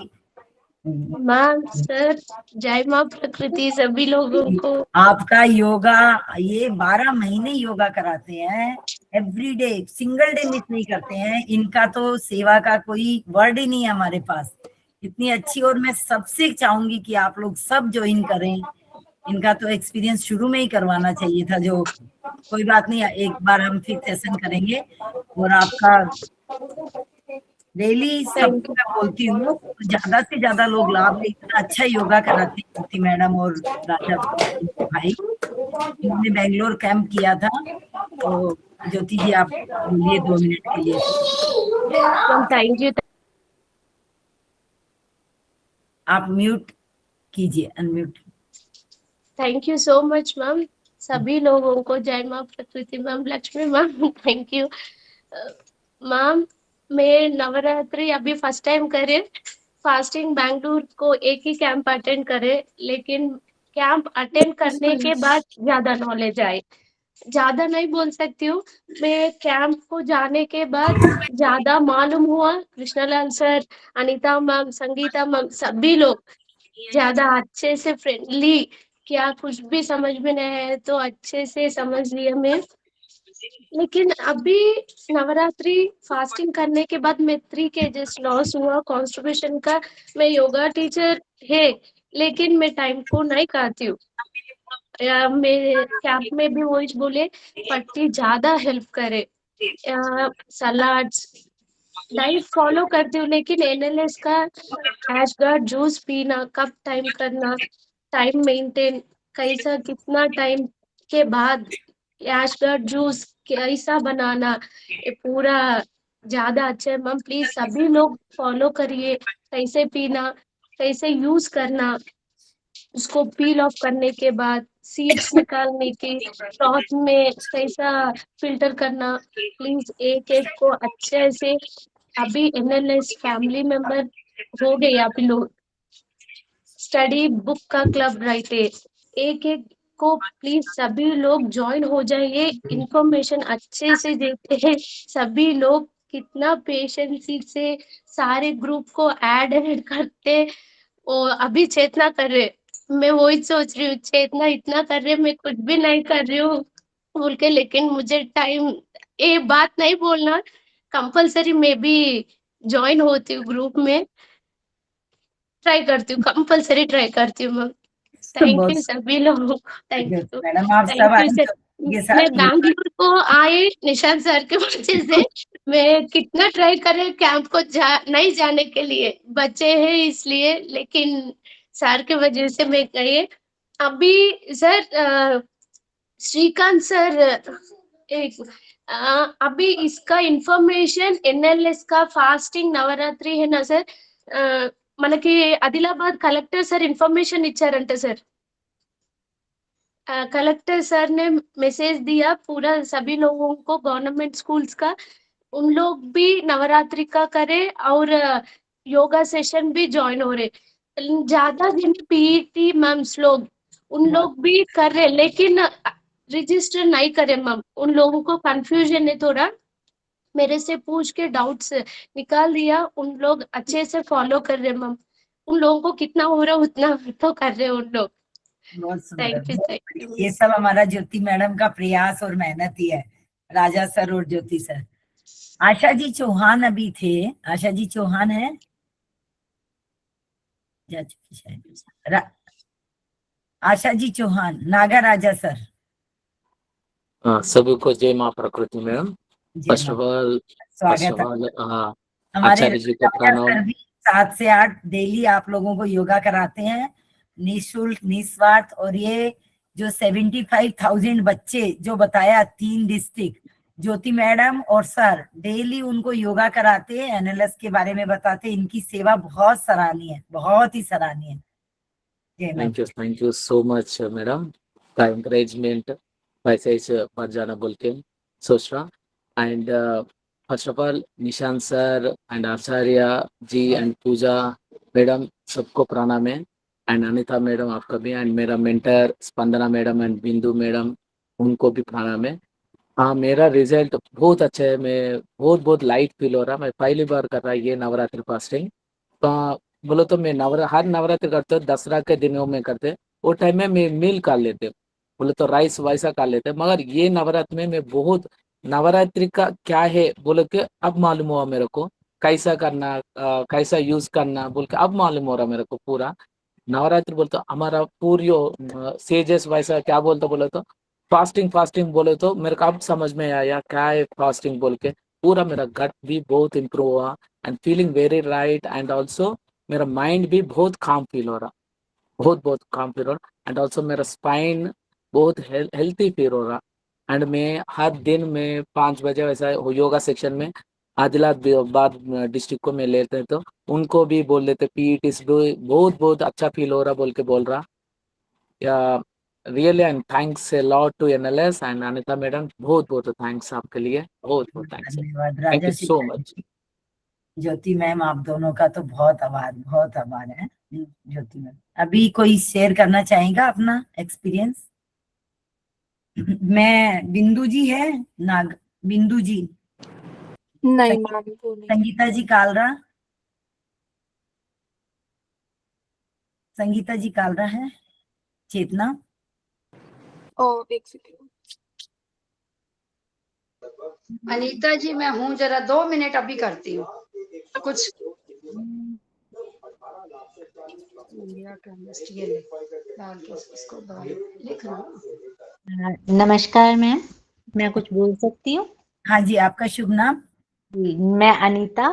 मैम सर, जय माँ प्रकृति सभी लोगों को। आपका योगा, ये 12 महीने योगा कराते हैं, एवरीडे, सिंगल डे मिस नहीं करते हैं। इनका तो सेवा का कोई वर्ड ही नहीं है हमारे पास, इतनी अच्छी। और मैं सबसे चाहूंगी कि आप लोग सब ज्वाइन करें। इनका तो एक्सपीरियंस शुरू में ही करवाना चाहिए था, जो कोई बात नहीं, एक बार हम फिर सेशन करेंगे। और आपका डेली सब मैं बोलती हूँ, ज्यादा से ज्यादा लोग लाभ ले, इतना अच्छा योगा कराते हैं ज्योति मैडम और राजा भाई। इन्होंने बेंगलोर कैंप किया था। तो ज्योति जी आप बोलिए 2 मिनट के लिए। Thank you. आप म्यूट कीजिए, unmute. Thank you so much ma'am, सभी लोगों को जय माँ प्रकृति ma'am, Lakshmi ma'am, thank you ma'am. मैं नवरात्रि अभी फर्स्ट टाइम करे, फास्टिंग बेंगलुरु को एक ही कैंप अटेंड करे, लेकिन कैंप अटेंड करने के बाद ज्यादा नॉलेज आए। ज्यादा नहीं बोल सकती हूँ, मैं कैंप को जाने के बाद ज्यादा मालूम हुआ। Krishnalal sir, Anita ma'am, Sangeeta ma'am, सभी लोग ज्यादा अच्छे से फ्रेंडली, क्या कुछ भी समझ में नहीं है तो अच्छे से समझ लिया मैं। लेकिन अभी नवरात्रि फास्टिंग करने के बाद मैं 3 kgs लॉस हुआ कॉन्स्टिपेशन का। मैं योगा टीचर है, लेकिन मैं टाइम को नहीं खाती हूँ। मेरे कैंप में भी वही बोले, पट्टी ज्यादा हेल्प करे, सलाड्स डाइट फॉलो करती हूँ, लेकिन एनएलएस का एशगार्ड जूस पीना, कब टाइम करना, टाइम मेंटेन, कैसा कितना टाइम के बाद एशगार्ड जूस कैसा बनाना, ये पूरा ज्यादा अच्छा है मैम। प्लीज सभी लोग फॉलो करिए, कैसे पीना, कैसे यूज करना, उसको पील ऑफ करने के बाद सीड्स निकालने की, टॉप में कैसा फिल्टर करना। प्लीज एक एक को अच्छे से, अभी एनएलएस फैमिली मेंबर हो गए, अभी लोग स्टडी बुक का क्लब रहते, एक एक को प्लीज सभी लोग ज्वाइन हो जाइए। इंफॉर्मेशन अच्छे से देते हैं सभी लोग, कितना पेशेंसी से सारे ग्रुप को ऐड करते। और अभी चेतना कर रहे, मैं वही सोच रही हूँ, चेतना इतना कर रहे, मैं कुछ भी नहीं कर रही हूँ बोल के। लेकिन मुझे टाइम, ये बात नहीं बोलना, कंपलसरी मैं भी ज्वाइन होती हूँ ग्रुप में, ट्राई करती हूँ, कंपलसरी ट्राई करती हूँ मैम। थैंक यू सभी लोगों को, थैंक यू मैडम आप सब थैंक यू आए सर। के मैं साथ बैंगलोर को आए निशांत सर के वजह से, मैं कितना ट्राई करे कैंप को नहीं जाने के लिए, बच्चे हैं इसलिए, लेकिन सर के वजह से मैं गई। अभी सर श्रीकांत सर, एक अभी इसका इंफॉर्मेशन एनएलएस का फास्टिंग नवरात्रि है ना सर, మనకి ఆదిలాబాద్ కలెక్టర్ సార్ इन्फॉर्मेशन ఇచ్చారంట सर। कलेक्टर सर ने मैसेज दिया पूरा सभी लोगों को, गवर्नमेंट स्कूल्स का, उन लोग भी नवरात्रि का करे और योगा सेशन भी ज्वाइन हो रहे। ज्यादा दिन पीटी मैम्स लोग उन लोग भी कर रहे, लेकिन रजिस्टर नहीं करे मैम। उन लोगों को कंफ्यूजन है थोड़ा, मेरे से पूछ के डाउट्स निकाल दिया, उन लोग अच्छे से फॉलो कर रहे मैम। उन लोगों को कितना हो रहा उतना तो कर रहे उन लोग। बहुत सुंदर, थैंक यू। ये सब हमारा ज्योति मैडम का प्रयास और मेहनत ही है, राजा सर और ज्योति सर। आशा जी चौहान अभी थे, आशा जी चौहान है, जा चुकी शायद। आशा जी चौहान, नागा राजा सर। सभी को जय माँ प्रकृति मैम। फर्स्ट ऑफ ऑल स्वागत है। आचार्य जी को प्रणाम। 7 से 8 डेली आप लोगों को योगा कराते हैं, निःशुल्क निस्वार्थ। और ये जो 75,000 बच्चे जो बताया 3 डिस्ट्रिक्ट, ज्योति मैडम और सर डेली उनको योगा कराते हैं, एनएलएस के बारे में बताते हैं। इनकी सेवा बहुत सराहनीय है, बहुत ही सराहनीय है। Thank you so much madam का encouragement message पर जाना बोल के सोचरा। And first of all Nishant sir and Acharya ji and Pooja madam सबको प्रणाम है, एंड अनिता मैडम आपका भी, एंड मेरा मेंटर स्पंदना मैडम एंड बिंदु मैडम उनको भी प्रणाम है। हाँ, मेरा रिजल्ट बहुत अच्छा है, मैं बहुत लाइट फील हो रहा। मैं पहली बार कर रहा ये नवरात्रि फास्टिंग। तो बोलो तो मैं हर नवरात्रि करते हो, दसरा के दिनों में करते, वो टाइम में मैं मील कर लेते, बोले तो राइस वैसा कर लेते। मगर ये नवरात्रि में मैं बहुत नवरात्रि का क्या है बोले के अब मालूम हुआ मेरे को, कैसा करना कैसा यूज करना बोल के अब मालूम हो रहा मेरे को पूरा। नवरात्रि बोलते हमारा पूरी सेजेस वैसा क्या बोलते बोले तो फास्टिंग बोले तो मेरे को अब समझ में आया क्या है फास्टिंग बोल के। पूरा मेरा गट भी बहुत इम्प्रूव हुआ and feeling very right, and also मेरा माइंड भी बहुत काम फील हो रहा, बहुत काम फील हो रहा, एंड ऑल्सो मेरा स्पाइन बहुत हेल्थी फील हो रहा। एंड मैं हर दिन में 5 बजे वैसा योगा सेक्शन में आदिलाबाद डिस्ट्रिक्ट को मैं लेते हैं, तो उनको भी बोल देते पीईटी बहुत अच्छा फील हो रहा बोल के बोल रहा। Yeah really and thanks a lot to NLS and Anita madam, बहुत थैंक्स आपके लिए, बहुत थैंक्स, धन्यवाद thank you Raja so much. Jyoti ma'am, आप दोनों का तो बहुत आभार है ज्योति मैम। अभी कोई शेयर करना चाहेगा अपना एक्सपीरियंस? मैं बिंदु जी है बिंदु जी नहीं मैम, वो नहीं। संगीता जी कालरा, संगीता जी कालरा है, चेतना। एक सेकंड। अनीता जी मैं हूँ, जरा 2 मिनट अभी करती हूँ कुछ। नमस्कार मैम, मैं कुछ बोल सकती हूँ? हाँ जी, आपका शुभ नाम? जी, मैं अनीता।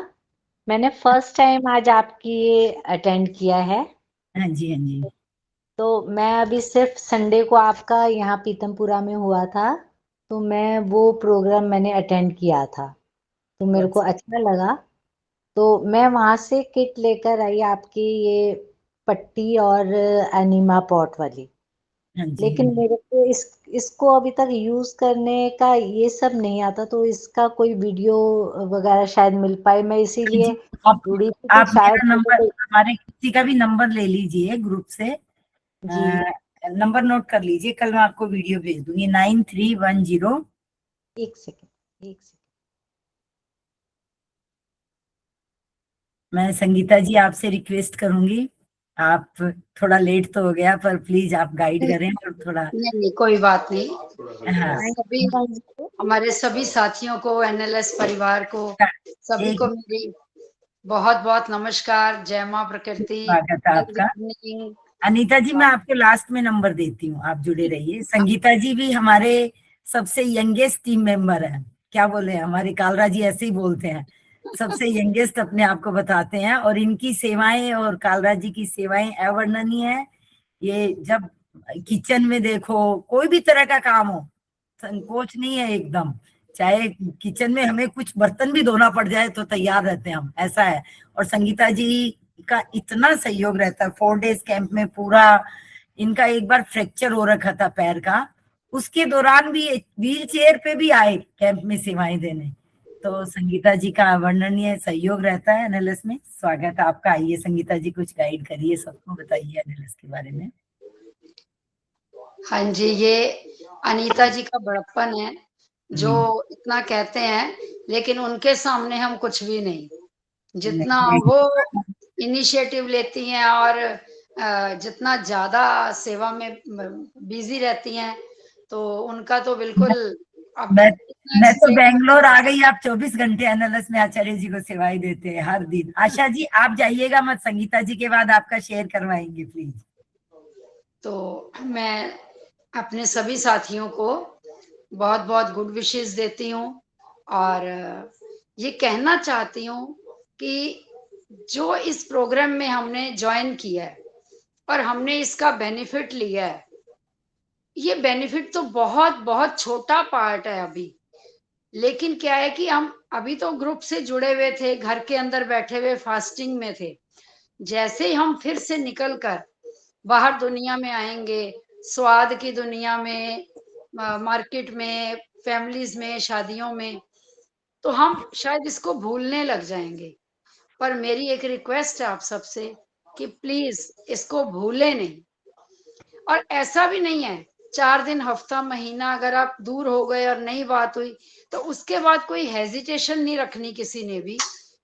मैंने फर्स्ट टाइम आज आपकी अटेंड किया है। हाँ जी हाँ जी। तो मैं अभी सिर्फ संडे को आपका यहाँ पीतमपुरा में हुआ था, तो मैं वो प्रोग्राम मैंने अटेंड किया था, तो मेरे को अच्छा लगा। तो मैं वहां से किट लेकर आई आपकी, ये पट्टी और एनिमा पॉट वाली। लेकिन मेरे को इसको अभी तक यूज करने का ये सब नहीं आता, तो इसका कोई वीडियो वगैरह शायद मिल पाए, मैं इसीलिए जुड़ी थी। आप मेरा नंबर, हमारे किसी का भी नंबर ले लीजिए ग्रुप से, नंबर नोट कर लीजिए, कल मैं आपको वीडियो भेज दूंगी। 9310। एक सेकंड। मैं संगीता जी आपसे रिक्वेस्ट करूंगी, आप थोड़ा लेट तो हो गया, पर प्लीज आप गाइड करें और थोड़ा। नहीं कोई बात नहीं। हाँ। सभी हमारे सभी साथियों को, एनएलएस परिवार को, सभी को मेरी बहुत नमस्कार। जय मां प्रकृति। स्वागत है आपका। अनीता जी, मैं आपको लास्ट में नंबर देती हूँ, आप जुड़े रहिए। संगीता जी भी हमारे सबसे यंगेस्ट टीम मेंबर है, क्या बोले, हमारे कालरा जी ऐसे ही बोलते हैं, सबसे यंगेस्ट अपने आप को बताते हैं। और इनकी सेवाएं और कालरा जी की सेवाएं अवर्णनीय है। ये जब किचन में देखो, कोई भी तरह का काम हो, संकोच नहीं है एकदम। चाहे किचन में हमें कुछ बर्तन भी धोना पड़ जाए तो तैयार रहते हैं हम, ऐसा है। और संगीता जी का इतना सहयोग रहता है। 4 डेज कैंप में पूरा इनका एक बार फ्रैक्चर हो रखा था पैर का, उसके दौरान भी व्हील चेयर पे भी आए कैंप में सेवाएं देने। तो संगीता जी का अवर्णनीय सहयोग रहता है एनएलएस में। स्वागत है आपका। आइए संगीता जी, कुछ गाइड करिए, सबको बताइए एनएलएस के बारे में। हाँ जी, ये अनीता जी का बड़प्पन है जो इतना कहते हैं, लेकिन उनके सामने हम कुछ भी नहीं। जितना वो इनिशिएटिव लेती हैं और जितना ज्यादा सेवा में बिजी रहती हैं, तो उनका तो बिल्कुल। मैं तो बेंगलोर आ गई, आप 24 घंटे एनएलएस में आचार्य जी को सेवाएं देते हैं हर दिन। आशा जी आप जाइएगा मत, संगीता जी के बाद आपका शेयर करवाएंगे प्लीज। तो मैं अपने सभी साथियों को बहुत गुड विशेस देती हूँ और ये कहना चाहती हूँ कि जो इस प्रोग्राम में हमने ज्वाइन किया है और हमने इसका बेनिफिट लिया है, ये बेनिफिट तो बहुत बहुत छोटा पार्ट है अभी। लेकिन क्या है कि हम अभी तो ग्रुप से जुड़े हुए थे, घर के अंदर बैठे हुए फास्टिंग में थे। जैसे ही हम फिर से निकलकर बाहर दुनिया में आएंगे, स्वाद की दुनिया में, मार्केट में, फैमिलीज में, शादियों में, तो हम शायद इसको भूलने लग जाएंगे। पर मेरी एक रिक्वेस्ट है आप सबसे कि प्लीज इसको भूले नहीं। और ऐसा भी नहीं है 4 दिन, हफ्ता, महीना अगर आप दूर हो गए और नहीं बात हुई तो उसके बाद कोई हेजिटेशन नहीं रखनी किसी ने भी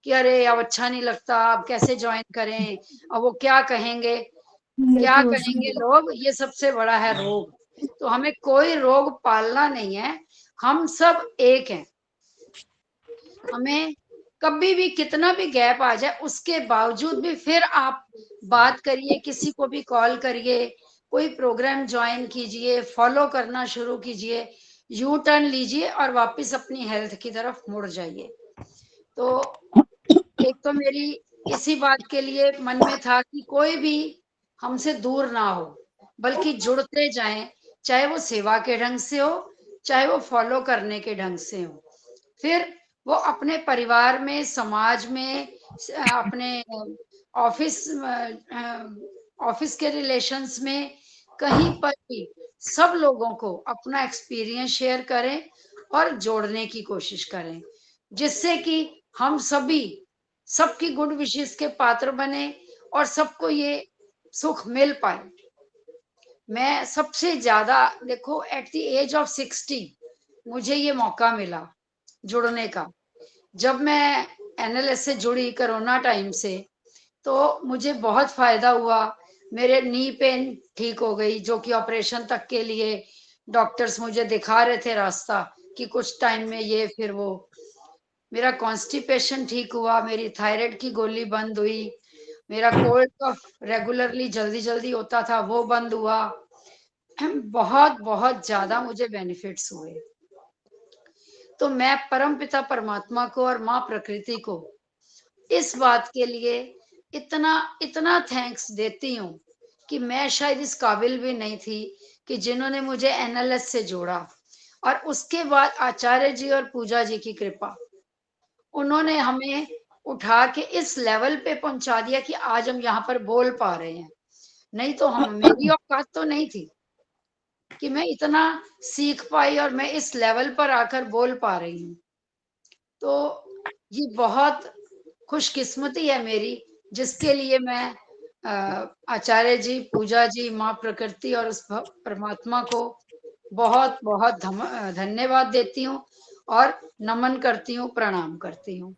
कि अरे अब अच्छा नहीं लगता, अब कैसे ज्वाइन करें, अब वो क्या कहेंगे, क्या कहेंगे लोग, ये सबसे बड़ा है रोग। तो हमें कोई रोग पालना नहीं है, हम सब एक हैं। हमें कभी भी कितना भी गैप आ जाए उसके बावजूद भी फिर आप बात करिए, किसी को भी कॉल करिए, कोई प्रोग्राम ज्वाइन कीजिए, फॉलो करना शुरू कीजिए, यू टर्न लीजिए और वापस अपनी हेल्थ की तरफ मुड़ जाइए। तो एक तो मेरी इसी बात के लिए मन में था कि कोई भी हमसे दूर ना हो, बल्कि जुड़ते जाएं, चाहे वो सेवा के ढंग से हो, चाहे वो फॉलो करने के ढंग से हो। फिर वो अपने परिवार में, समाज में, अपने ऑफिस के रिलेशंस में, कहीं पर भी सब लोगों को अपना एक्सपीरियंस शेयर करें और जोड़ने की कोशिश करें, जिससे कि हम सभी सबकी गुड विशेस के पात्र बने और सबको ये सुख मिल पाए। मैं सबसे ज्यादा देखो एट द एज ऑफ 60 मुझे ये मौका मिला जुड़ने का। जब मैं एनएलएस से जुड़ी कोरोना टाइम से, तो मुझे बहुत फायदा हुआ। मेरे नी पेन ठीक हो गई, जो कि ऑपरेशन तक के लिए डॉक्टर्स मुझे दिखा रहे थे रास्ता कि कुछ टाइम में ये फिर वो। मेरा कॉन्स्टिपेशन ठीक हुआ, मेरी थायराइड की गोली बंद हुई, मेरा कोल्ड कफ रेगुलरली जल्दी जल्दी होता था वो बंद हुआ। बहुत बहुत ज्यादा मुझे बेनिफिट्स हुए। तो मैं परमपिता परमात्मा को और माँ प्रकृति को इस बात के लिए इतना इतना थैंक्स देती हूँ कि मैं शायद इस काबिल भी नहीं थी कि जिन्होंने मुझे एनएलएस से जोड़ा, और उसके बाद आचार्य जी और पूजा जी की कृपा, उन्होंने हमें उठा के इस लेवल पे पहुंचा दिया कि आज हम यहाँ पर बोल पा रहे हैं। नहीं तो मेरी औकात तो नहीं थी कि मैं इतना सीख पाई और मैं इस लेवल पर आकर बोल पा रही हूँ। तो ये बहुत खुशकिस्मती है मेरी, जिसके लिए मैं आचार्य जी, पूजा जी, माँ प्रकृति और उस परमात्मा को बहुत बहुत धन्यवाद देती हूँ और नमन करती हूँ, प्रणाम करती हूँ।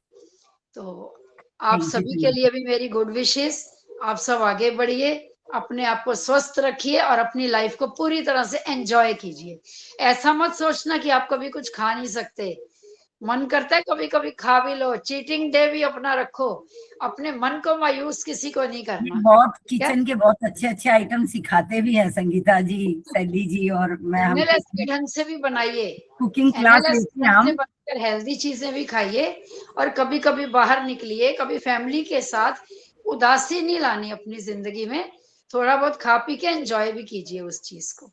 तो आप सभी के लिए भी मेरी गुड विशेस। आप सब आगे बढ़िए, अपने आप को स्वस्थ रखिए और अपनी लाइफ को पूरी तरह से एंजॉय कीजिए। ऐसा मत सोचना कि आप कभी कुछ खा नहीं सकते। मन करता है कभी कभी खा भी लो, चीटिंग डे भी अपना रखो, अपने मन को मायूस किसी को नहीं करना। बहुत किचन के बहुत अच्छे अच्छे आइटम सिखाते भी हैं संगीता जी, सैली जी और मैं। एनएलएस के ढंग से भी बनाइए, कुकिंग क्लास लेते हैं हम। हेल्दी चीजें भी खाइए और कभी कभी बाहर निकलिए, कभी फैमिली के साथ। उदासी नहीं लानी अपनी जिंदगी में, थोड़ा बहुत खा पी के एंजॉय भी कीजिए उस चीज को।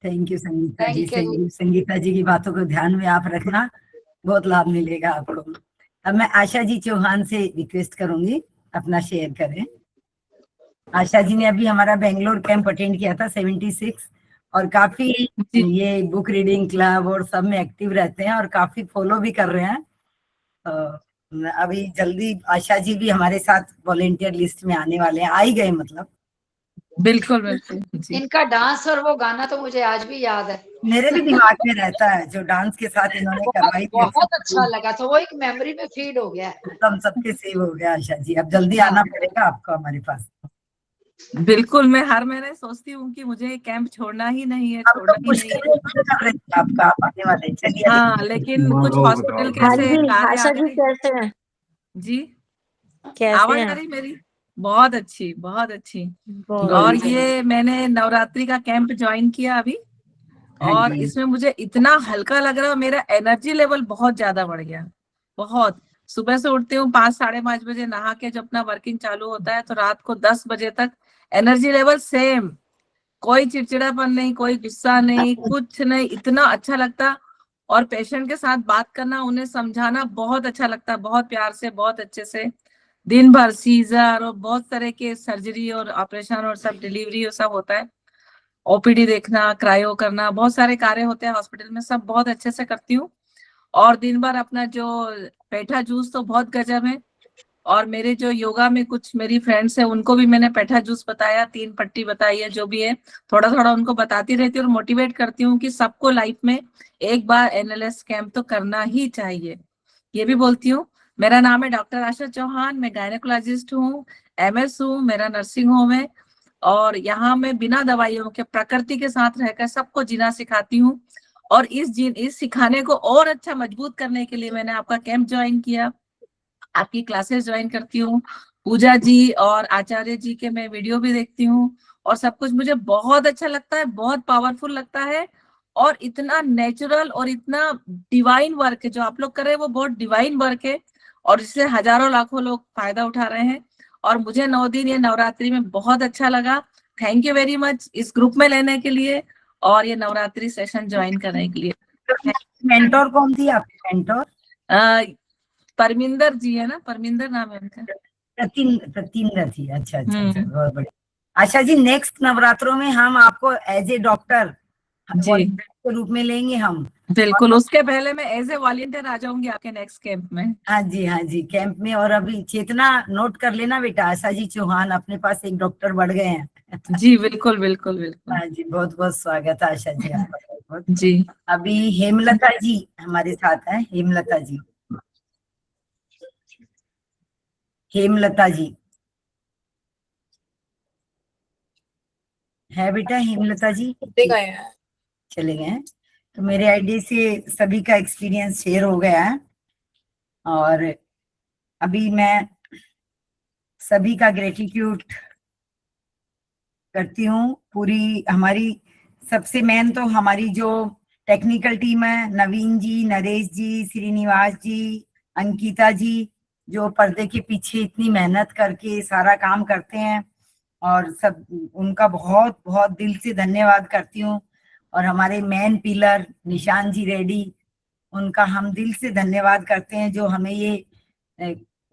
थैंक यू संगीता जी। संगीता जी की बातों को ध्यान में आप रखना, बहुत लाभ मिलेगा आपको। अब मैं आशा जी चौहान से रिक्वेस्ट करूंगी अपना शेयर करें। आशा जी ने अभी हमारा बेंगलोर कैंप अटेंड किया था 76, और काफी ये बुक रीडिंग क्लब और सब में एक्टिव रहते हैं और काफी फॉलो भी कर रहे हैं। अभी जल्दी आशा जी भी हमारे साथ वॉलेंटियर लिस्ट में आने वाले हैं, आ ही गए मतलब। बिल्कुल बिल्कुल। इनका डांस और वो गाना तो मुझे आज भी याद है, मेरे भी दिमाग में रहता है जो डांस के साथ इन्होंने करवाई थी। बहुत अच्छा लगा था, वो एक मेमोरी में फीड हो गया, हम सबके सेव हो गया। आशा जी अब जल्दी आना पड़ेगा आपको हमारे पास। बिल्कुल, मैं हर महीने सोचती हूँ कि मुझे कैंप छोड़ना ही नहीं है, छोड़ना ही नहीं है। आपका आप आने वाले, चलिए। हाँ, लेकिन कुछ हॉस्पिटल के ऐसे कार्य आ गए। कैसे हैं जी, कैसे आवाज हैं? आ रही मेरी? बहुत अच्छी, बहुत अच्छी। और ये मैंने नवरात्रि का कैंप ज्वाइन किया अभी, और इसमें मुझे इतना हल्का लग रहा है, मेरा एनर्जी लेवल बहुत ज्यादा बढ़ गया, बहुत। सुबह से उठती हूँ 5-5:30 बजे, नहा के जब अपना वर्किंग चालू होता है तो रात को 10 बजे तक एनर्जी लेवल सेम, कोई चिड़चिड़ापन नहीं, कोई गुस्सा नहीं, कुछ नहीं, इतना अच्छा लगता। और पेशेंट के साथ बात करना, उन्हें समझाना बहुत अच्छा लगता है, बहुत प्यार से, बहुत अच्छे से। दिन भर सीजर और बहुत तरह के सर्जरी और ऑपरेशन और सब डिलीवरी और सब होता है, ओपीडी देखना, क्रायो करना, बहुत सारे कार्य होते हैं हॉस्पिटल में, सब बहुत अच्छे से करती हूँ। और दिन भर अपना जो पेठा जूस तो बहुत गजब है। और मेरे जो योगा में कुछ मेरी फ्रेंड्स है उनको भी मैंने पेठा जूस बताया, 3 पट्टी बताई है, जो भी है थोड़ा थोड़ा उनको बताती रहती हूँ और मोटिवेट करती हूँ कि सबको लाइफ में एक बार एनएलएस कैंप तो करना ही चाहिए। ये भी बोलती हूँ। मेरा नाम है डॉक्टर आशा चौहान, मैं गायनेकोलॉजिस्ट हूँ, एमएस हूँ, मेरा नर्सिंग होम है। और यहाँ मैं बिना दवाइयों के प्रकृति के साथ रहकर सबको जीना सिखाती हूँ। और इस सिखाने को और अच्छा मजबूत करने के लिए मैंने आपका कैंप ज्वाइन किया, आपकी क्लासेस ज्वाइन करती हूँ। पूजा जी और आचार्य जी के मैं वीडियो भी देखती हूँ और सब कुछ मुझे बहुत अच्छा लगता है, बहुत पावरफुल लगता है। और इतना नेचुरल और इतना डिवाइन वर्क है जो आप लोग कर रहे हैं, वो बहुत डिवाइन वर्क है और इससे हजारों लाखों लोग फायदा उठा रहे हैं। और मुझे 9 दिन ये नवरात्रि में बहुत अच्छा लगा। थैंक यू वेरी मच इस ग्रुप में लेने के लिए और ये नवरात्रि सेशन ज्वाइन करने के लिए। मेंटोर कौन थी आपकी मेंटोर? परमिंदर जी है ना, परमिंदर नाम है उनका। प्रतिंदर थी। अच्छा अच्छा अच्छा, बहुत बढ़िया। आशा जी, नेक्स्ट नवरात्रों में हम आपको एज ए डॉक्टर के रूप में लेंगे हम। बिल्कुल, उसके पहले मैं एज ए वॉलंटियर आ जाऊंगी आपके नेक्स्ट कैंप में। हाँ जी, हाँ जी, कैंप में। और अभी चेतना नोट कर लेना बेटा, आशा जी चौहान अपने पास एक डॉक्टर बढ़ गए हैं। जी बिल्कुल बिल्कुल बिल्कुल। हाँ जी, बहुत बहुत स्वागत है आशा जी आपका। जी। अभी हेमलता जी हमारे साथ है। हेमलता जी, हेमलता जी है बेटा? हेमलता जी चले गए हैं। तो मेरे आईडी से सभी का एक्सपीरियंस शेयर हो गया है और अभी मैं सभी का ग्रेटिट्यूड करती हूँ। पूरी हमारी सबसे मेन तो हमारी जो टेक्निकल टीम है, नवीन जी, नरेश जी, श्रीनिवास जी, अंकिता जी, जो पर्दे के पीछे इतनी मेहनत करके सारा काम करते हैं और सब उनका बहुत बहुत दिल से धन्यवाद करती हूँ। और हमारे मेन पिलर निशान जी रेड्डी, उनका हम दिल से धन्यवाद करते हैं जो हमें ये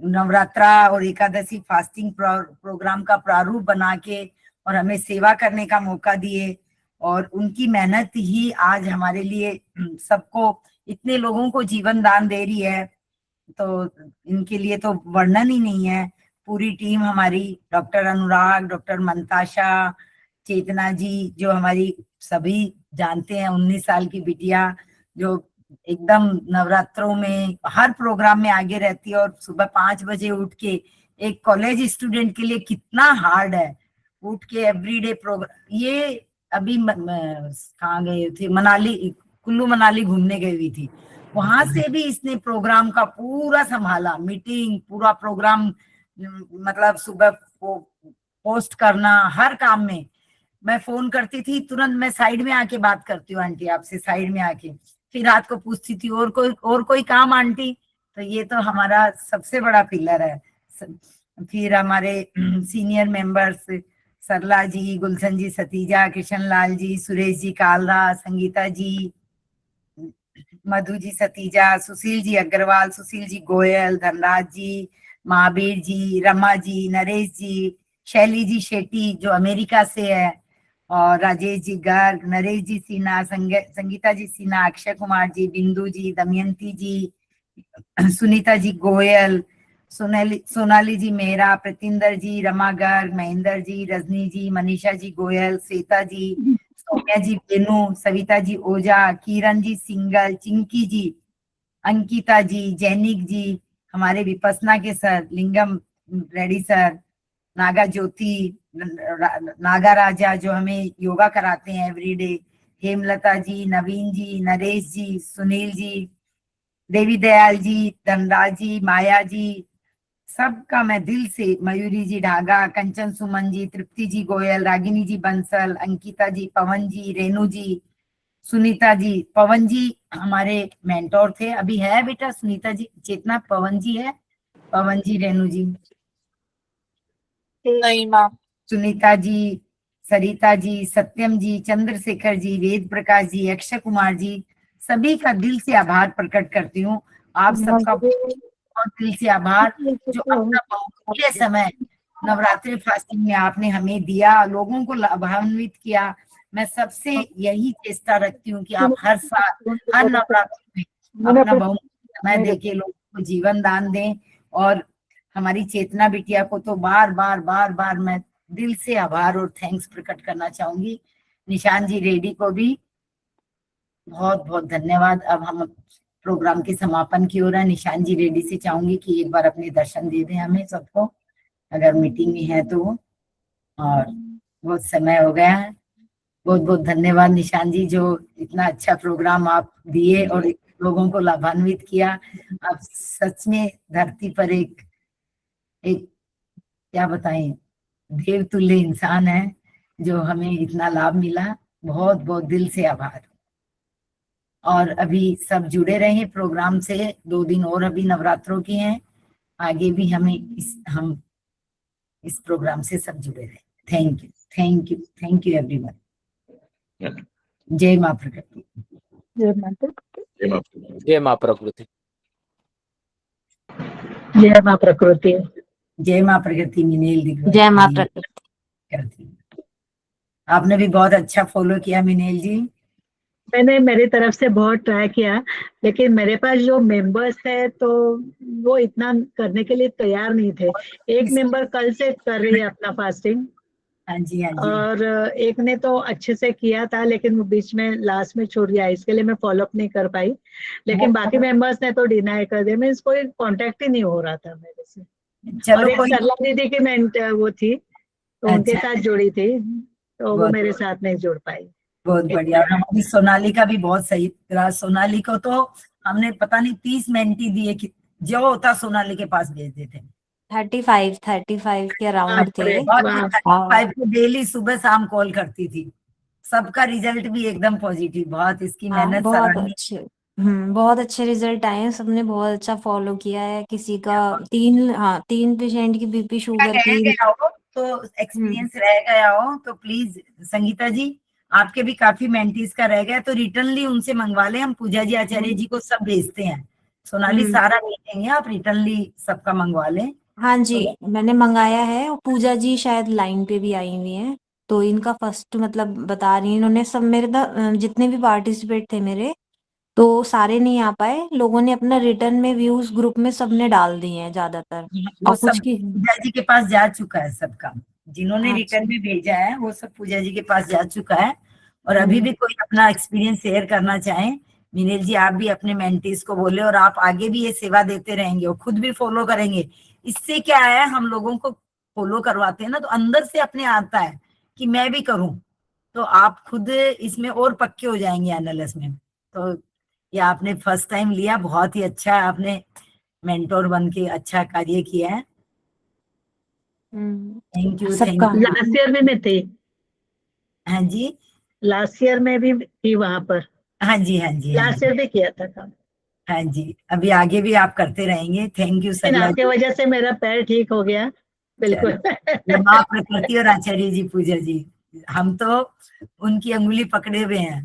नवरात्रा और एकादशी फास्टिंग प्रोग्राम का प्रारूप बना के और हमें सेवा करने का मौका दिए। और उनकी मेहनत ही आज हमारे लिए सबको, इतने लोगों को जीवन दान दे रही है, तो इनके लिए तो वर्णन ही नहीं है। पूरी टीम हमारी, डॉक्टर अनुराग, डॉक्टर मंताशा, चेतना जी, जो हमारी सभी जानते हैं 19 साल की बिटिया, जो एकदम नवरात्रों में हर प्रोग्राम में आगे रहती है और सुबह 5 बजे उठ के, एक कॉलेज स्टूडेंट के लिए कितना हार्ड है उठ के एवरीडे प्रोग्राम। ये अभी कहाँ गए थे, मनाली, कुल्लू मनाली घूमने गई हुई थी, वहां से भी इसने प्रोग्राम का पूरा संभाला, मीटिंग, पूरा प्रोग्राम, मतलब सुबह पोस्ट करना, हर काम में। मैं फोन करती थी तुरंत, मैं साइड में आके बात करती हूँ आंटी आपसे, साइड में आके फिर रात को पूछती थी और कोई काम आंटी। तो ये तो हमारा सबसे बड़ा पिलर है। फिर हमारे सीनियर मेंबर्स सरला जी, गुलशन जी सतीजा, कृष्ण लाल जी, सुरेश जी कालरा, संगीता जी, मधु जी सतीजा, सुशील जी अग्रवाल, सुशील जी गोयल, धनराज जी, महावीर जी, रमा जी, नरेश जी, शैली जी शेट्टी जो अमेरिका से है, और राजेश जी गर्ग, नरेश जी सिन्हा, संगीता जी सिन्हा, अक्षय कुमार जी, बिंदु जी, दमयंती जी, सुनीता जी गोयल, सोनाली जी मेहरा, प्रतिंदर जी, रमा गर्ग, महेंद्र जी, रजनी जी, मनीषा जी गोयल, श्वेता जी, सौम्या जी बेनू, सविता जी ओझा, किरण जी सिंगल, चिंकी जी, अंकिता जी, जैनिक जी, हमारे विपसना के सर, लिंगम रेड्डी सर, नागा ज्योति, नागा राजा जो हमें योगा कराते हैं एवरीडे, हेमलता जी, नवीन जी, नरेश जी, सुनील जी, देवी दयाल जी, धनराज जी, माया जी, सबका मैं दिल से, मयूरी जी ढागा, कंचन सुमन जी, तृप्ति जी गोयल, रागिनी जी बंसल, अंकिता जी, पवन जी, रेणु जी, सुनीता जी, पवन जी हमारे मेंटोर थे, अभी है बेटा सुनीता जी, चेतना, पवन जी है, पवन जी, रेणु जी? नहीं मैम। सुनीता जी, सरिता जी, सत्यम जी, चंद्रशेखर जी, वेद प्रकाश जी, अक्षय कुमार जी, सभी का दिल से आभार प्रकट करती हूँ। आप सबका बहुत दिल से आभार, जो अपना बहुमूल्य समय नवरात्रि फास्टिंग में आपने हमें दिया, लोगों को लाभान्वित किया। मैं सबसे यही चेष्टा रखती हूँ कि आप हर साल, हर नवरात्रि में अपना बहुमूल्य समय देके लोगों को जीवन दान दें। और हमारी चेतना बिटिया को तो बार बार मैं दिल से आभार और थैंक्स प्रकट करना चाहूंगी। निशान जी रेड्डी को भी बहुत बहुत धन्यवाद। अब हम प्रोग्राम के समापन की ओर है। निशान जी रेड्डी से चाहूंगी कि एक बार अपने दर्शन दे दें हमें सबको, अगर मीटिंग में है तो। और बहुत समय हो गया है। बहुत बहुत धन्यवाद निशान जी, जो इतना अच्छा प्रोग्राम आप दिए और लोगों को लाभान्वित किया। आप सच में धरती पर एक क्या बताएं, देवतुल्य इंसान है, जो हमें इतना लाभ मिला। बहुत बहुत दिल से आभार। और अभी सब जुड़े रहे प्रोग्राम से, 2 दिन और अभी नवरात्रों के हैं, आगे भी हम इस प्रोग्राम से सब जुड़े रहे। Thank you, thank you, thank you everyone. जय मां प्रकृति। जय मां प्रकृति। जय मां प्रकृति। जय मां प्रकृति। जय मां प्रकृति। मिनेल दिग्विजय। जय मां प्रकृति। आपने भी बहुत अच्छा फॉलो किया मिनेल जी। मैंने मेरी तरफ से बहुत ट्राई किया, लेकिन मेरे पास जो मेंबर्स है तो वो इतना करने के लिए तैयार नहीं थे। एक मेंबर कल से कर रही है अपना फास्टिंग। हाँ जी, हाँ जी। और एक ने तो अच्छे से किया था, लेकिन वो बीच में लास्ट में छूट गया, इसके लिए मैं फॉलोअप नहीं कर पाई। लेकिन बाकी मेंबर्स ने तो डिनाई कर दिया, मीन्स कोई कांटेक्ट ही नहीं हो रहा था मेरे से। और एक सरला दीदी की वो थी, तो उनके साथ जुड़ी थी, तो वो मेरे साथ नहीं जुड़ पाई। बहुत बढ़िया। और हमारी सोनाली का भी बहुत सही रहा। सोनाली को तो हमने पता नहीं 30 मेंटी दिए कि जो होता सोनाली के पास भेज देते। 35 के अराउंड थे। 35 को डेली सुबह शाम कॉल करती थी। सबका रिजल्ट भी एकदम पॉजिटिव। बहुत इसकी मेहनत बहुत अच्छे, बहुत अच्छे रिजल्ट आए हैं। सबने बहुत अच्छा फॉलो किया है। किसी का 3 पेशेंट की बीपी शुगर की तो एक्सपीरियंस रह गया हो तो प्लीज संगीता जी, आपके भी काफी मेंटीज का रह गया तो रिटर्नली उनसे मंगवा ले। हम पूजा जी आचार्य जी को सब भेजते हैं। सोनाली सारा भेजेंगे, आप रिटर्नली सबका मंगवा लें। हाँ जी, मैंने मंगाया है। पूजा जी शायद लाइन पे भी आई हुई हैं, तो इनका फर्स्ट मतलब बता रही हैं। इन्होंने सब मेरे जितने भी पार्टिसिपेट थे मेरे, तो सारे नहीं आ पाए। लोगों ने अपना रिटर्न में व्यूज ग्रुप में सबने डाल दिए हैं ज्यादातर। वो सब पूजा जी के पास जा चुका है सबका। जिन्होंने रिटर्न में भेजा है वो सब पूजा जी के पास जा चुका है। और अभी भी कोई अपना एक्सपीरियंस शेयर करना चाहे, मिनेल जी आप भी अपने मेंटीज को बोले। और आप आगे भी ये सेवा देते रहेंगे और खुद भी फॉलो करेंगे। इससे क्या है, हम लोगों को फॉलो करवाते हैं ना, तो अंदर से अपने आता है कि मैं भी करूं, तो आप खुद इसमें और पक्के हो जाएंगे एनालिसिस में। तो ये आपने फर्स्ट टाइम लिया, बहुत ही अच्छा है। आपने मेंटोर बन के अच्छा कार्य किया है। Thank you. लास्ट ईयर में मैं थी। हाँ जी, लास्ट ईयर में भी थी वहां पर। हाँ जी, हाँ जी, लास्ट ईयर भी किया था काम। हाँ जी, अभी आगे भी आप करते रहेंगे। Thank you sir. आपके वजह से मेरा पैर ठीक हो गया। बिल्कुल। मां प्रकृति और आचार्य जी, पूजा जी, हम तो उनकी अंगुली पकड़े हुए हैं।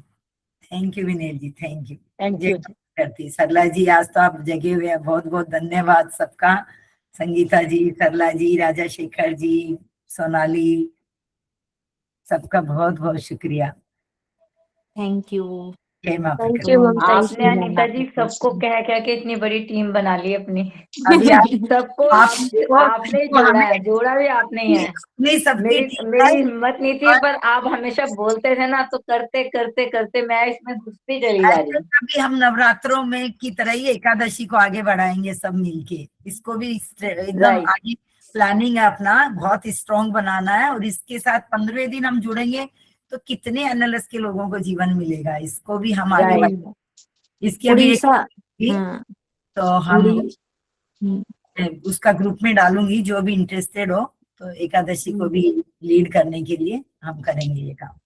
Thank you Vinel ji, thank you. Thank you करती सरला जी, आज तो आप जगे हुए हैं। बहुत बहुत धन्यवाद सबका। संगीता जी, सरला जी, राजा शेखर जी, सोनाली, सबका बहुत बहुत शुक्रिया। Thank you. आपने अनीता जी सबको कह कह के इतनी बड़ी टीम बना ली अपनी। अभी सबको आपने जोड़ा भी आपने ही है। मेरी हिम्मत नहीं थी, पर आप हमेशा बोलते थे ना, तो करते करते करते मैं इसमें घुसती चली जा रही हूँ। अभी हम नवरात्रों में की तरह ही एकादशी को आगे बढ़ाएंगे सब मिलके। इसको भी एकदम आगे प्लानिंग है अपना, बहुत स्ट्रॉन्ग बनाना है। और इसके साथ 15वें दिन हम जुड़ेंगे तो कितने एनालिस्ट के लोगों को जीवन मिलेगा, इसको भी हम आगे इसकी अभी तो हम उसका ग्रुप में डालूंगी, जो भी इंटरेस्टेड हो तो एकादशी को भी लीड करने के लिए हम करेंगे ये काम।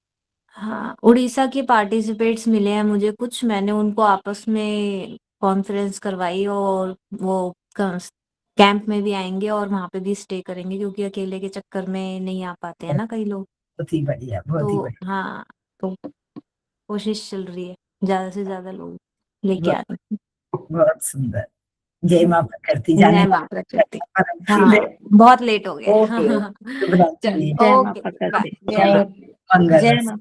हाँ, उड़ीसा के पार्टिसिपेट्स मिले हैं मुझे कुछ, मैंने उनको आपस में कॉन्फ्रेंस करवाई और वो कैंप में भी आएंगे और वहां पे भी स्टे करेंगे, क्योंकि अकेले के चक्कर में नहीं आ पाते हैं ना कई लोग। बहुत ही बढ़िया, बहुत ही तो बढ़िया। हाँ, तो कोशिश चल रही है ज्यादा से ज्यादा लोग लेके आने की। बहुत सुंदर। जय माँ प्रकृति। जय जाने माँ प्रकृति। हाँ, हाँ, बहुत लेट हो गया। ओके, चलो, जय माँ ओके, प्रकृति। बाय। जय माँ। मंगल जय हो। माँ।